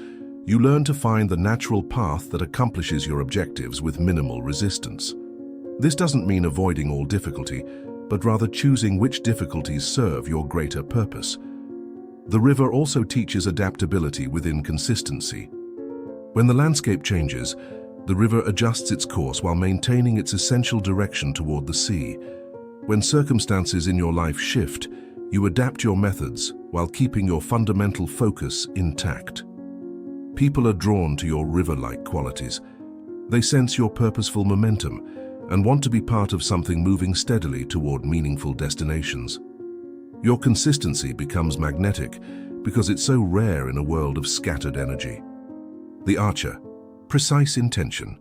you learn to find the natural path that accomplishes your objectives with minimal resistance. This doesn't mean avoiding all difficulty, but rather choosing which difficulties serve your greater purpose. The river also teaches adaptability within consistency. When the landscape changes, the river adjusts its course while maintaining its essential direction toward the sea. When circumstances in your life shift, you adapt your methods while keeping your fundamental focus intact. People are drawn to your river-like qualities. They sense your purposeful momentum and want to be part of something moving steadily toward meaningful destinations. Your consistency becomes magnetic because it's so rare in a world of scattered energy. The archer. Precise intention.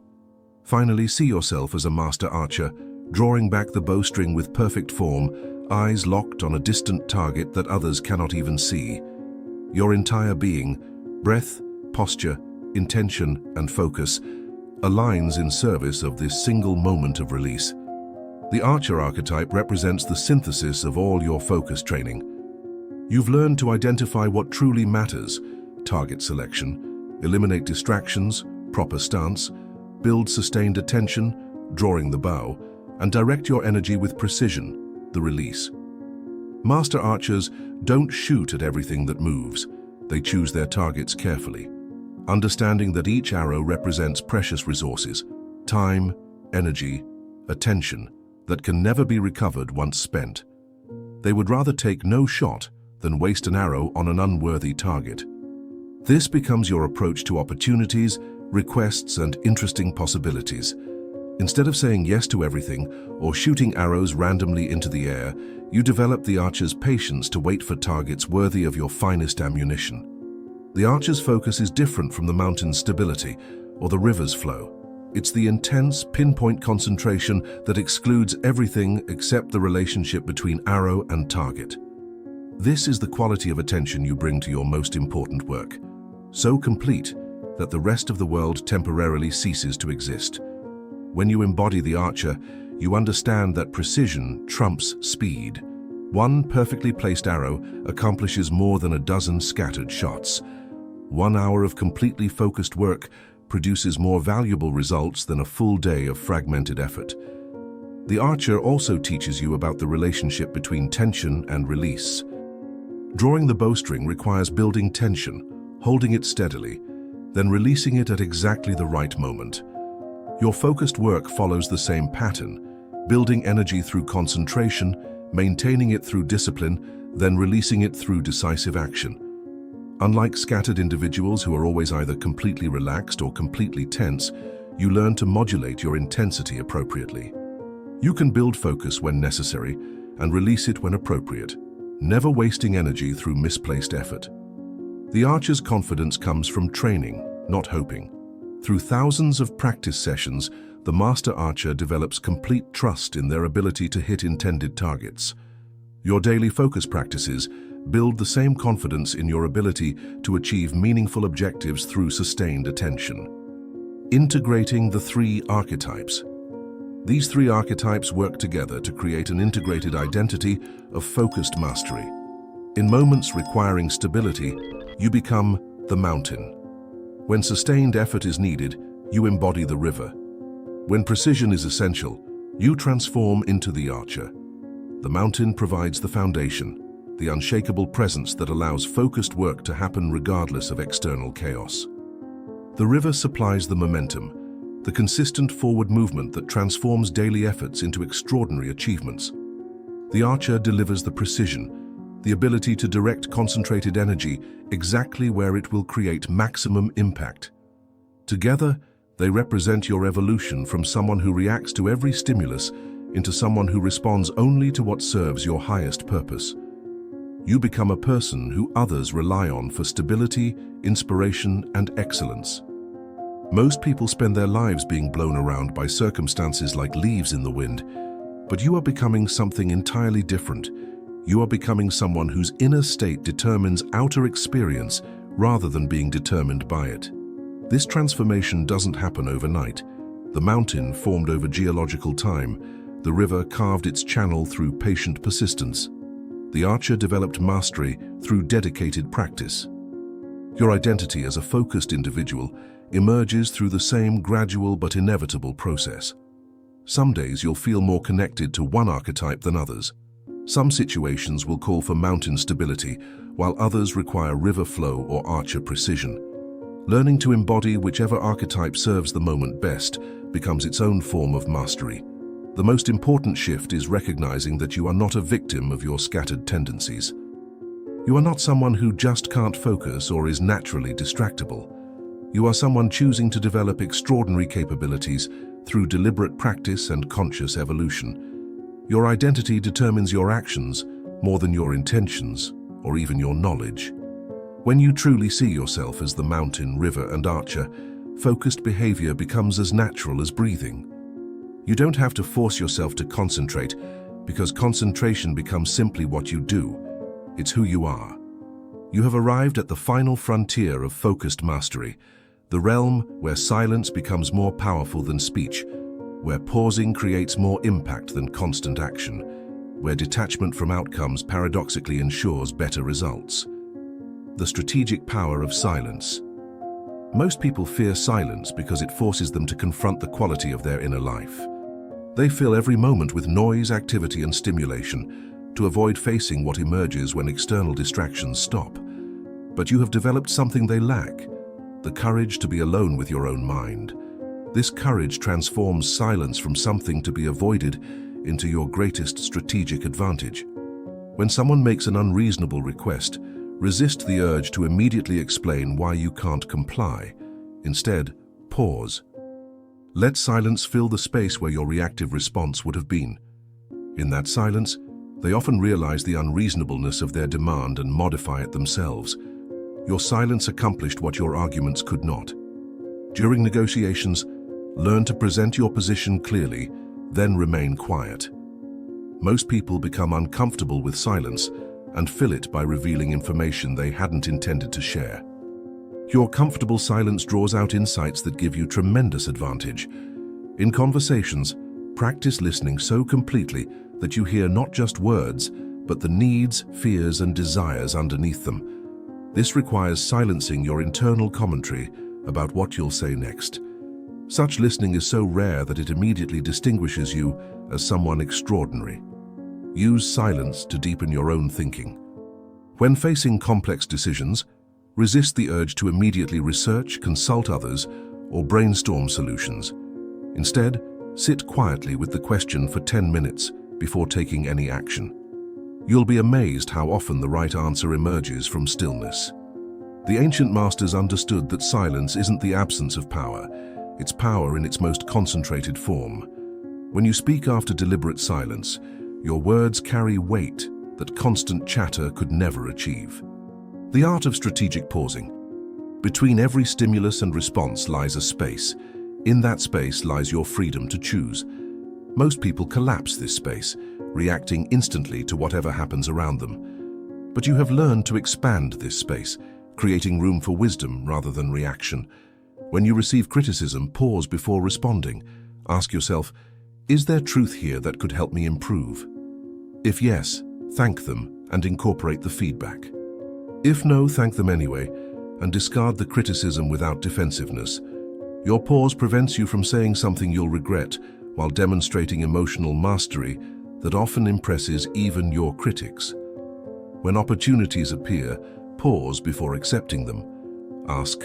Finally, see yourself as a master archer, drawing back the bowstring with perfect form, eyes locked on a distant target that others cannot even see. Your entire being, breath, posture, intention, and focus, aligns in service of this single moment of release. The archer archetype represents the synthesis of all your focus training. You've learned to identify what truly matters: target selection, eliminate distractions, proper stance, build sustained attention, drawing the bow, and direct your energy with precision, the release. Master archers don't shoot at everything that moves. They choose their targets carefully, understanding that each arrow represents precious resources, time, energy, attention, that can never be recovered once spent. They would rather take no shot than waste an arrow on an unworthy target. This becomes your approach to opportunities, requests, and interesting possibilities. Instead of saying yes to everything or shooting arrows randomly into the air, you develop the archer's patience to wait for targets worthy of your finest ammunition. The archer's focus is different from the mountain's stability or the river's flow. It's the intense, pinpoint concentration that excludes everything except the relationship between arrow and target. This is the quality of attention you bring to your most important work, so complete that the rest of the world temporarily ceases to exist. When you embody the archer, you understand that precision trumps speed. One perfectly placed arrow accomplishes more than a dozen scattered shots. 1 hour of completely focused work produces more valuable results than a full day of fragmented effort. The archer also teaches you about the relationship between tension and release. Drawing the bowstring requires building tension, holding it steadily, then releasing it at exactly the right moment. Your focused work follows the same pattern, building energy through concentration, maintaining it through discipline, then releasing it through decisive action. Unlike scattered individuals who are always either completely relaxed or completely tense, you learn to modulate your intensity appropriately. You can build focus when necessary and release it when appropriate, never wasting energy through misplaced effort. The archer's confidence comes from training, not hoping. Through thousands of practice sessions, the master archer develops complete trust in their ability to hit intended targets. Your daily focus practices build the same confidence in your ability to achieve meaningful objectives through sustained attention. Integrating the 3 archetypes. These 3 archetypes work together to create an integrated identity of focused mastery. In moments requiring stability, you become the mountain. When sustained effort is needed, you embody the river. When precision is essential, you transform into the archer. The mountain provides the foundation, the unshakable presence that allows focused work to happen regardless of external chaos. The river supplies the momentum, the consistent forward movement that transforms daily efforts into extraordinary achievements. The archer delivers the precision, the ability to direct concentrated energy exactly where it will create maximum impact. Together, they represent your evolution from someone who reacts to every stimulus into someone who responds only to what serves your highest purpose. You become a person who others rely on for stability, inspiration, and excellence. Most people spend their lives being blown around by circumstances like leaves in the wind, but you are becoming something entirely different. You are becoming someone whose inner state determines outer experience rather than being determined by it. This transformation doesn't happen overnight. The mountain formed over geological time. The river carved its channel through patient persistence. The archer developed mastery through dedicated practice. Your identity as a focused individual emerges through the same gradual but inevitable process. Some days you'll feel more connected to one archetype than others. Some situations will call for mountain stability, while others require river flow or archer precision. Learning to embody whichever archetype serves the moment best becomes its own form of mastery. The most important shift is recognizing that you are not a victim of your scattered tendencies. You are not someone who just can't focus or is naturally distractible. You are someone choosing to develop extraordinary capabilities through deliberate practice and conscious evolution. Your identity determines your actions more than your intentions or even your knowledge. When you truly see yourself as the mountain, river, and archer, focused behavior becomes as natural as breathing. You don't have to force yourself to concentrate, because concentration becomes simply what you do. It's who you are. You have arrived at the final frontier of focused mastery, the realm where silence becomes more powerful than speech, where pausing creates more impact than constant action, where detachment from outcomes paradoxically ensures better results. The strategic power of silence. Most people fear silence because it forces them to confront the quality of their inner life. They fill every moment with noise, activity, and stimulation to avoid facing what emerges when external distractions stop. But you have developed something they lack: the courage to be alone with your own mind. This courage transforms silence from something to be avoided into your greatest strategic advantage. When someone makes an unreasonable request, resist the urge to immediately explain why you can't comply. Instead, pause. Let silence fill the space where your reactive response would have been. In that silence, they often realize the unreasonableness of their demand and modify it themselves. Your silence accomplished what your arguments could not. During negotiations, learn to present your position clearly, then remain quiet. Most people become uncomfortable with silence and fill it by revealing information they hadn't intended to share. Your comfortable silence draws out insights that give you tremendous advantage. In conversations, practice listening so completely that you hear not just words, but the needs, fears, and desires underneath them. This requires silencing your internal commentary about what you'll say next. Such listening is so rare that it immediately distinguishes you as someone extraordinary. Use silence to deepen your own thinking. When facing complex decisions, resist the urge to immediately research, consult others, or brainstorm solutions. Instead, sit quietly with the question for 10 minutes before taking any action. You'll be amazed how often the right answer emerges from stillness. The ancient masters understood that silence isn't the absence of power, it's power in its most concentrated form. When you speak after deliberate silence, your words carry weight that constant chatter could never achieve. The art of strategic pausing. Between every stimulus and response lies a space. In that space lies your freedom to choose. Most people collapse this space, reacting instantly to whatever happens around them. But you have learned to expand this space, creating room for wisdom rather than reaction. When you receive criticism, pause before responding. Ask yourself, is there truth here that could help me improve? If yes, thank them and incorporate the feedback. If no, thank them anyway, and discard the criticism without defensiveness. Your pause prevents you from saying something you'll regret while demonstrating emotional mastery that often impresses even your critics. When opportunities appear, pause before accepting them. Ask,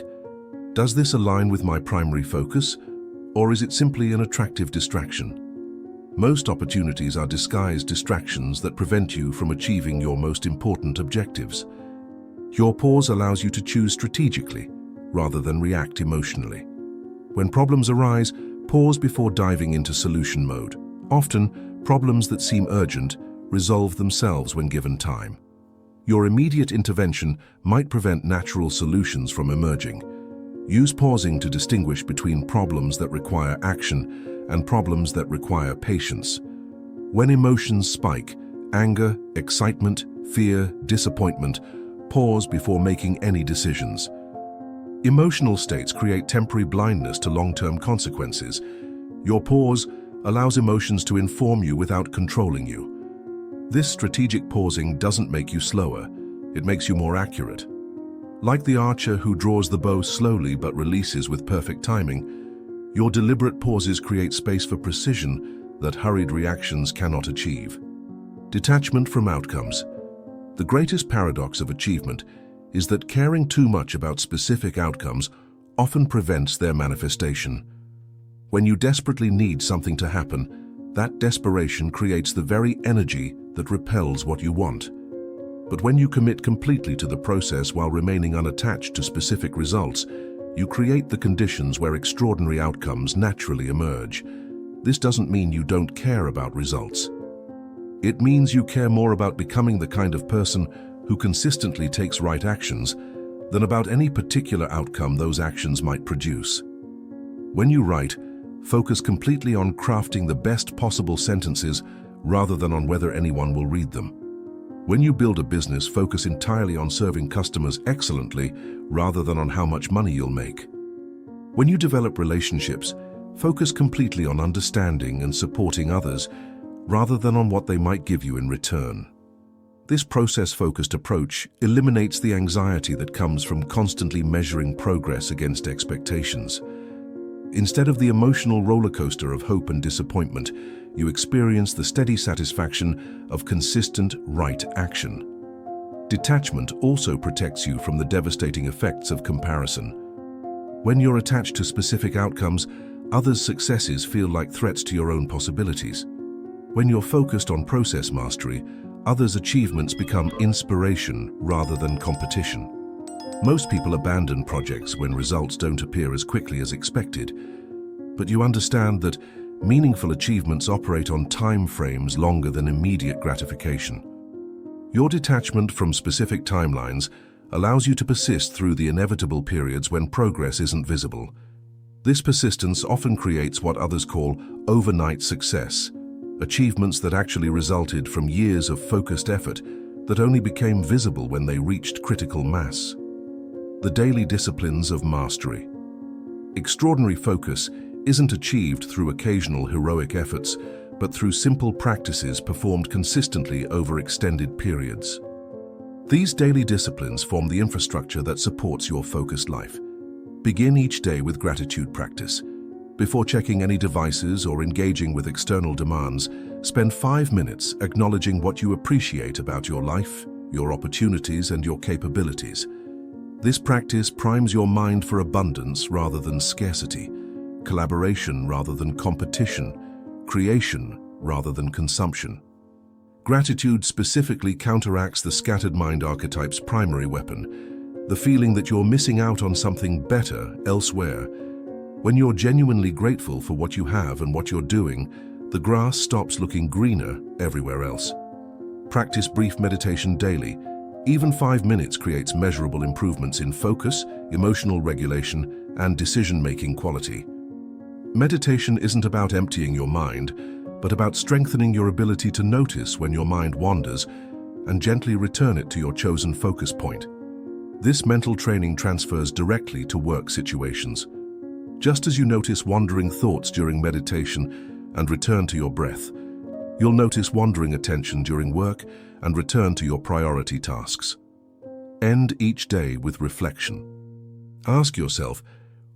does this align with my primary focus, or is it simply an attractive distraction? Most opportunities are disguised distractions that prevent you from achieving your most important objectives. Your pause allows you to choose strategically, rather than react emotionally. When problems arise, pause before diving into solution mode. Often, problems that seem urgent resolve themselves when given time. Your immediate intervention might prevent natural solutions from emerging. Use pausing to distinguish between problems that require action and problems that require patience. When emotions spike, anger, excitement, fear, disappointment, pause before making any decisions. Emotional states create temporary blindness to long-term consequences. Your pause allows emotions to inform you without controlling you. This strategic pausing doesn't make you slower, it makes you more accurate. Like the archer who draws the bow slowly but releases with perfect timing, your deliberate pauses create space for precision that hurried reactions cannot achieve. Detachment from outcomes. The greatest paradox of achievement is that caring too much about specific outcomes often prevents their manifestation. When you desperately need something to happen, that desperation creates the very energy that repels what you want. But when you commit completely to the process while remaining unattached to specific results, you create the conditions where extraordinary outcomes naturally emerge. This doesn't mean you don't care about results. It means you care more about becoming the kind of person who consistently takes right actions than about any particular outcome those actions might produce. When you write, focus completely on crafting the best possible sentences rather than on whether anyone will read them. When you build a business, focus entirely on serving customers excellently rather than on how much money you'll make. When you develop relationships, focus completely on understanding and supporting others rather than on what they might give you in return. This process-focused approach eliminates the anxiety that comes from constantly measuring progress against expectations. Instead of the emotional roller coaster of hope and disappointment, you experience the steady satisfaction of consistent right action. Detachment also protects you from the devastating effects of comparison. When you're attached to specific outcomes, others' successes feel like threats to your own possibilities. When you're focused on process mastery, others' achievements become inspiration rather than competition. Most people abandon projects when results don't appear as quickly as expected, but you understand that meaningful achievements operate on time frames longer than immediate gratification. Your detachment from specific timelines allows you to persist through the inevitable periods when progress isn't visible. This persistence often creates what others call overnight success, achievements that actually resulted from years of focused effort that only became visible when they reached critical mass. The daily disciplines of mastery. Extraordinary focus isn't achieved through occasional heroic efforts, but through simple practices performed consistently over extended periods. These daily disciplines form the infrastructure that supports your focused life. Begin each day with gratitude practice. Before checking any devices or engaging with external demands, spend 5 minutes acknowledging what you appreciate about your life, your opportunities, and your capabilities. This practice primes your mind for abundance rather than scarcity, collaboration rather than competition, creation rather than consumption. Gratitude specifically counteracts the scattered mind archetype's primary weapon, the feeling that you're missing out on something better elsewhere. When you're genuinely grateful for what you have and what you're doing, the grass stops looking greener everywhere else. Practice brief meditation daily. Even 5 minutes creates measurable improvements in focus, emotional regulation, and decision-making quality. Meditation isn't about emptying your mind, but about strengthening your ability to notice when your mind wanders and gently return it to your chosen focus point. This mental training transfers directly to work situations. Just as you notice wandering thoughts during meditation and return to your breath, you'll notice wandering attention during work and return to your priority tasks. End each day with reflection. Ask yourself,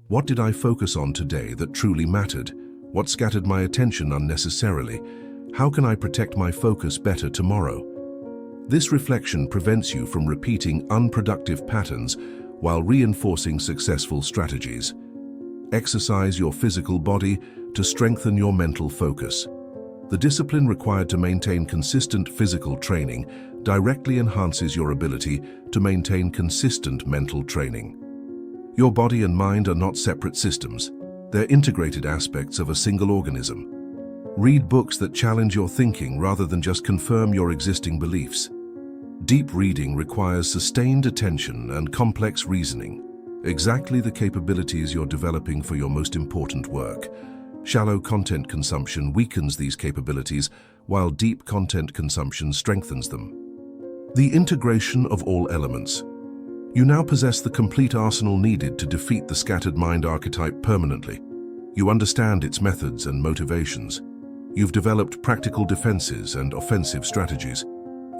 what did I focus on today that truly mattered? What scattered my attention unnecessarily? How can I protect my focus better tomorrow? This reflection prevents you from repeating unproductive patterns while reinforcing successful strategies. Exercise your physical body to strengthen your mental focus. The discipline required to maintain consistent physical training directly enhances your ability to maintain consistent mental training. Your body and mind are not separate systems. They're integrated aspects of a single organism. Read books that challenge your thinking rather than just confirm your existing beliefs. Deep reading requires sustained attention and complex reasoning, exactly the capabilities you're developing for your most important work. Shallow content consumption weakens these capabilities, while deep content consumption strengthens them. The integration of all elements. You now possess the complete arsenal needed to defeat the scattered mind archetype permanently. You understand its methods and motivations. You've developed practical defenses and offensive strategies.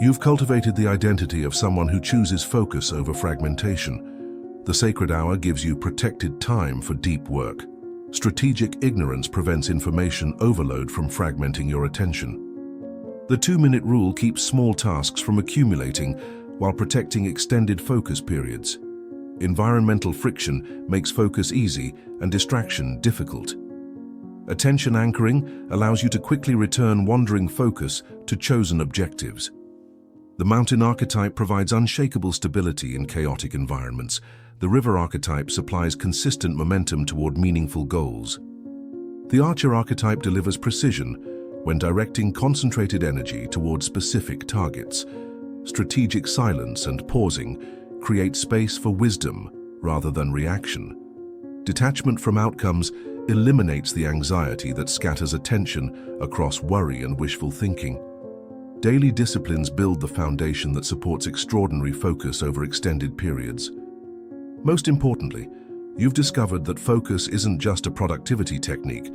You've cultivated the identity of someone who chooses focus over fragmentation. The sacred hour gives you protected time for deep work. Strategic ignorance prevents information overload from fragmenting your attention. The 2-minute rule keeps small tasks from accumulating while protecting extended focus periods. Environmental friction makes focus easy and distraction difficult. Attention anchoring allows you to quickly return wandering focus to chosen objectives. The mountain archetype provides unshakable stability in chaotic environments. The river archetype supplies consistent momentum toward meaningful goals. The archer archetype delivers precision when directing concentrated energy toward specific targets. Strategic silence and pausing create space for wisdom rather than reaction. Detachment from outcomes eliminates the anxiety that scatters attention across worry and wishful thinking. Daily disciplines build the foundation that supports extraordinary focus over extended periods. Most importantly, you've discovered that focus isn't just a productivity technique.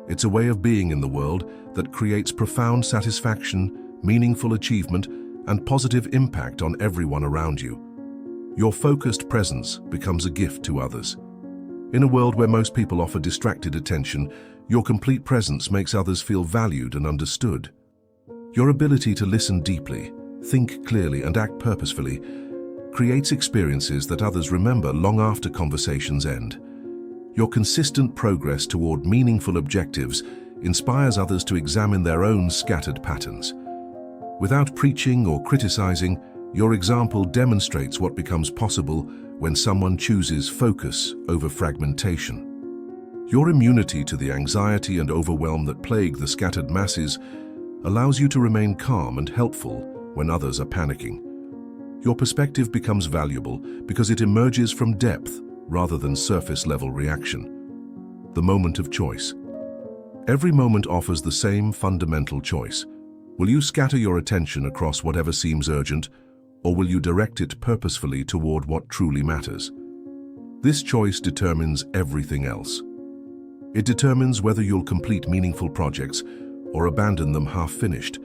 It's a way of being in the world that creates profound satisfaction, meaningful achievement, and positive impact on everyone around you. Your focused presence becomes a gift to others. In a world where most people offer distracted attention, your complete presence makes others feel valued and understood. Your ability to listen deeply, think clearly, and act purposefully creates experiences that others remember long after conversations end. Your consistent progress toward meaningful objectives inspires others to examine their own scattered patterns. Without preaching or criticizing, your example demonstrates what becomes possible when someone chooses focus over fragmentation. Your immunity to the anxiety and overwhelm that plague the scattered masses allows you to remain calm and helpful when others are panicking. Your perspective becomes valuable because it emerges from depth rather than surface-level reaction. The moment of choice. Every moment offers the same fundamental choice. Will you scatter your attention across whatever seems urgent, or will you direct it purposefully toward what truly matters? This choice determines everything else. It determines whether you'll complete meaningful projects or abandon them half-finished.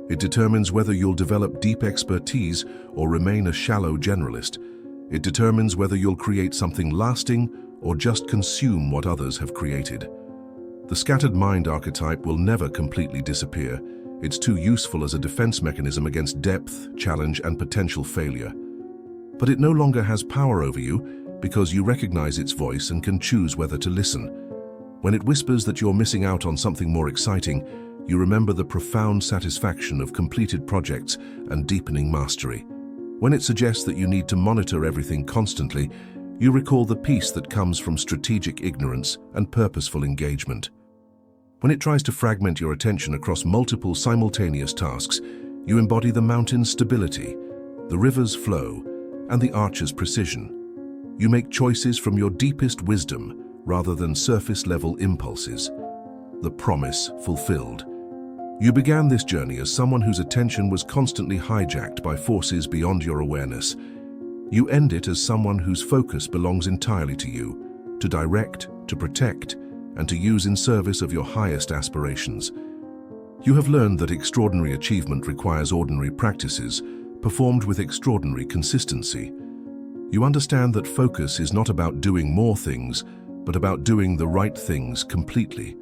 It determines whether you'll develop deep expertise or remain a shallow generalist. It determines whether you'll create something lasting or just consume what others have created. The scattered mind archetype will never completely disappear. It's too useful as a defense mechanism against depth, challenge, and potential failure. But it no longer has power over you because you recognize its voice and can choose whether to listen. When it whispers that you're missing out on something more exciting, you remember the profound satisfaction of completed projects and deepening mastery. When it suggests that you need to monitor everything constantly, you recall the peace that comes from strategic ignorance and purposeful engagement. When it tries to fragment your attention across multiple simultaneous tasks, you embody the mountain's stability. the river's flow, and the archer's precision. You make choices from your deepest wisdom rather than surface-level impulses. The promise fulfilled. You began this journey as someone whose attention was constantly hijacked by forces beyond your awareness. You end it as someone whose focus belongs entirely to you, to direct, to protect, and to use in service of your highest aspirations. You have learned that extraordinary achievement requires ordinary practices, performed with extraordinary consistency. You understand that focus is not about doing more things, but about doing the right things completely.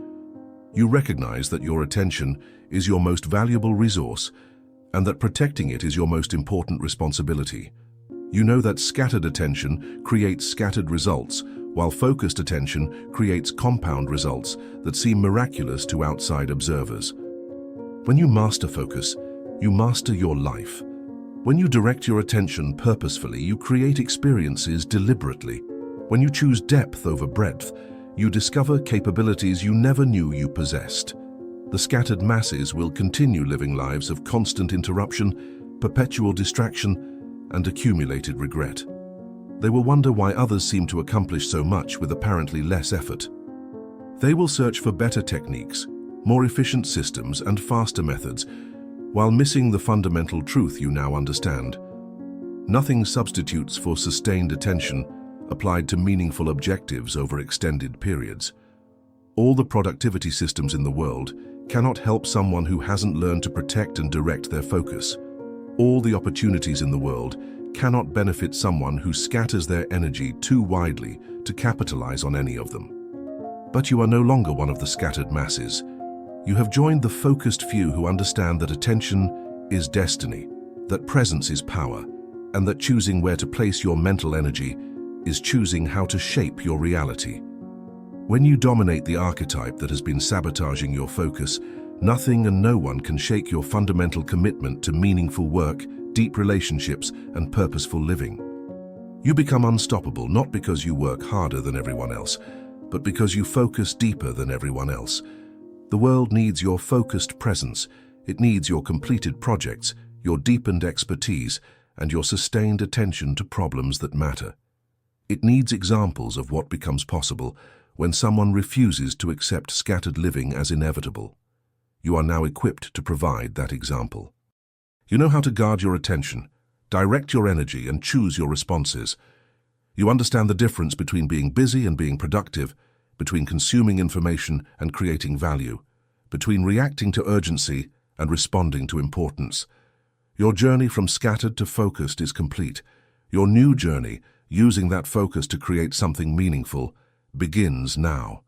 You recognize that your attention is your most valuable resource and that protecting it is your most important responsibility. You know that scattered attention creates scattered results, while focused attention creates compound results that seem miraculous to outside observers. When you master focus, you master your life. When you direct your attention purposefully, you create experiences deliberately. When you choose depth over breadth, you discover capabilities you never knew you possessed. The scattered masses will continue living lives of constant interruption, perpetual distraction, and accumulated regret. They will wonder why others seem to accomplish so much with apparently less effort. They will search for better techniques, more efficient systems, and faster methods, while missing the fundamental truth you now understand. Nothing substitutes for sustained attention applied to meaningful objectives over extended periods. All the productivity systems in the world cannot help someone who hasn't learned to protect and direct their focus. All the opportunities in the world cannot benefit someone who scatters their energy too widely to capitalize on any of them. But you are no longer one of the scattered masses. You have joined the focused few who understand that attention is destiny, that presence is power, and that choosing where to place your mental energy is choosing how to shape your reality. When you dominate the archetype that has been sabotaging your focus, nothing and no one can shake your fundamental commitment to meaningful work, deep relationships, and purposeful living. You become unstoppable not because you work harder than everyone else, but because you focus deeper than everyone else. The world needs your focused presence. It needs your completed projects, your deepened expertise, and your sustained attention to problems that matter. It needs examples of what becomes possible when someone refuses to accept scattered living as inevitable. You are now equipped to provide that example. You know how to guard your attention, direct your energy, and choose your responses. You understand the difference between being busy and being productive, between consuming information and creating value, between reacting to urgency and responding to importance. Your journey from scattered to focused is complete. Your new journey, using that focus to create something meaningful, begins now.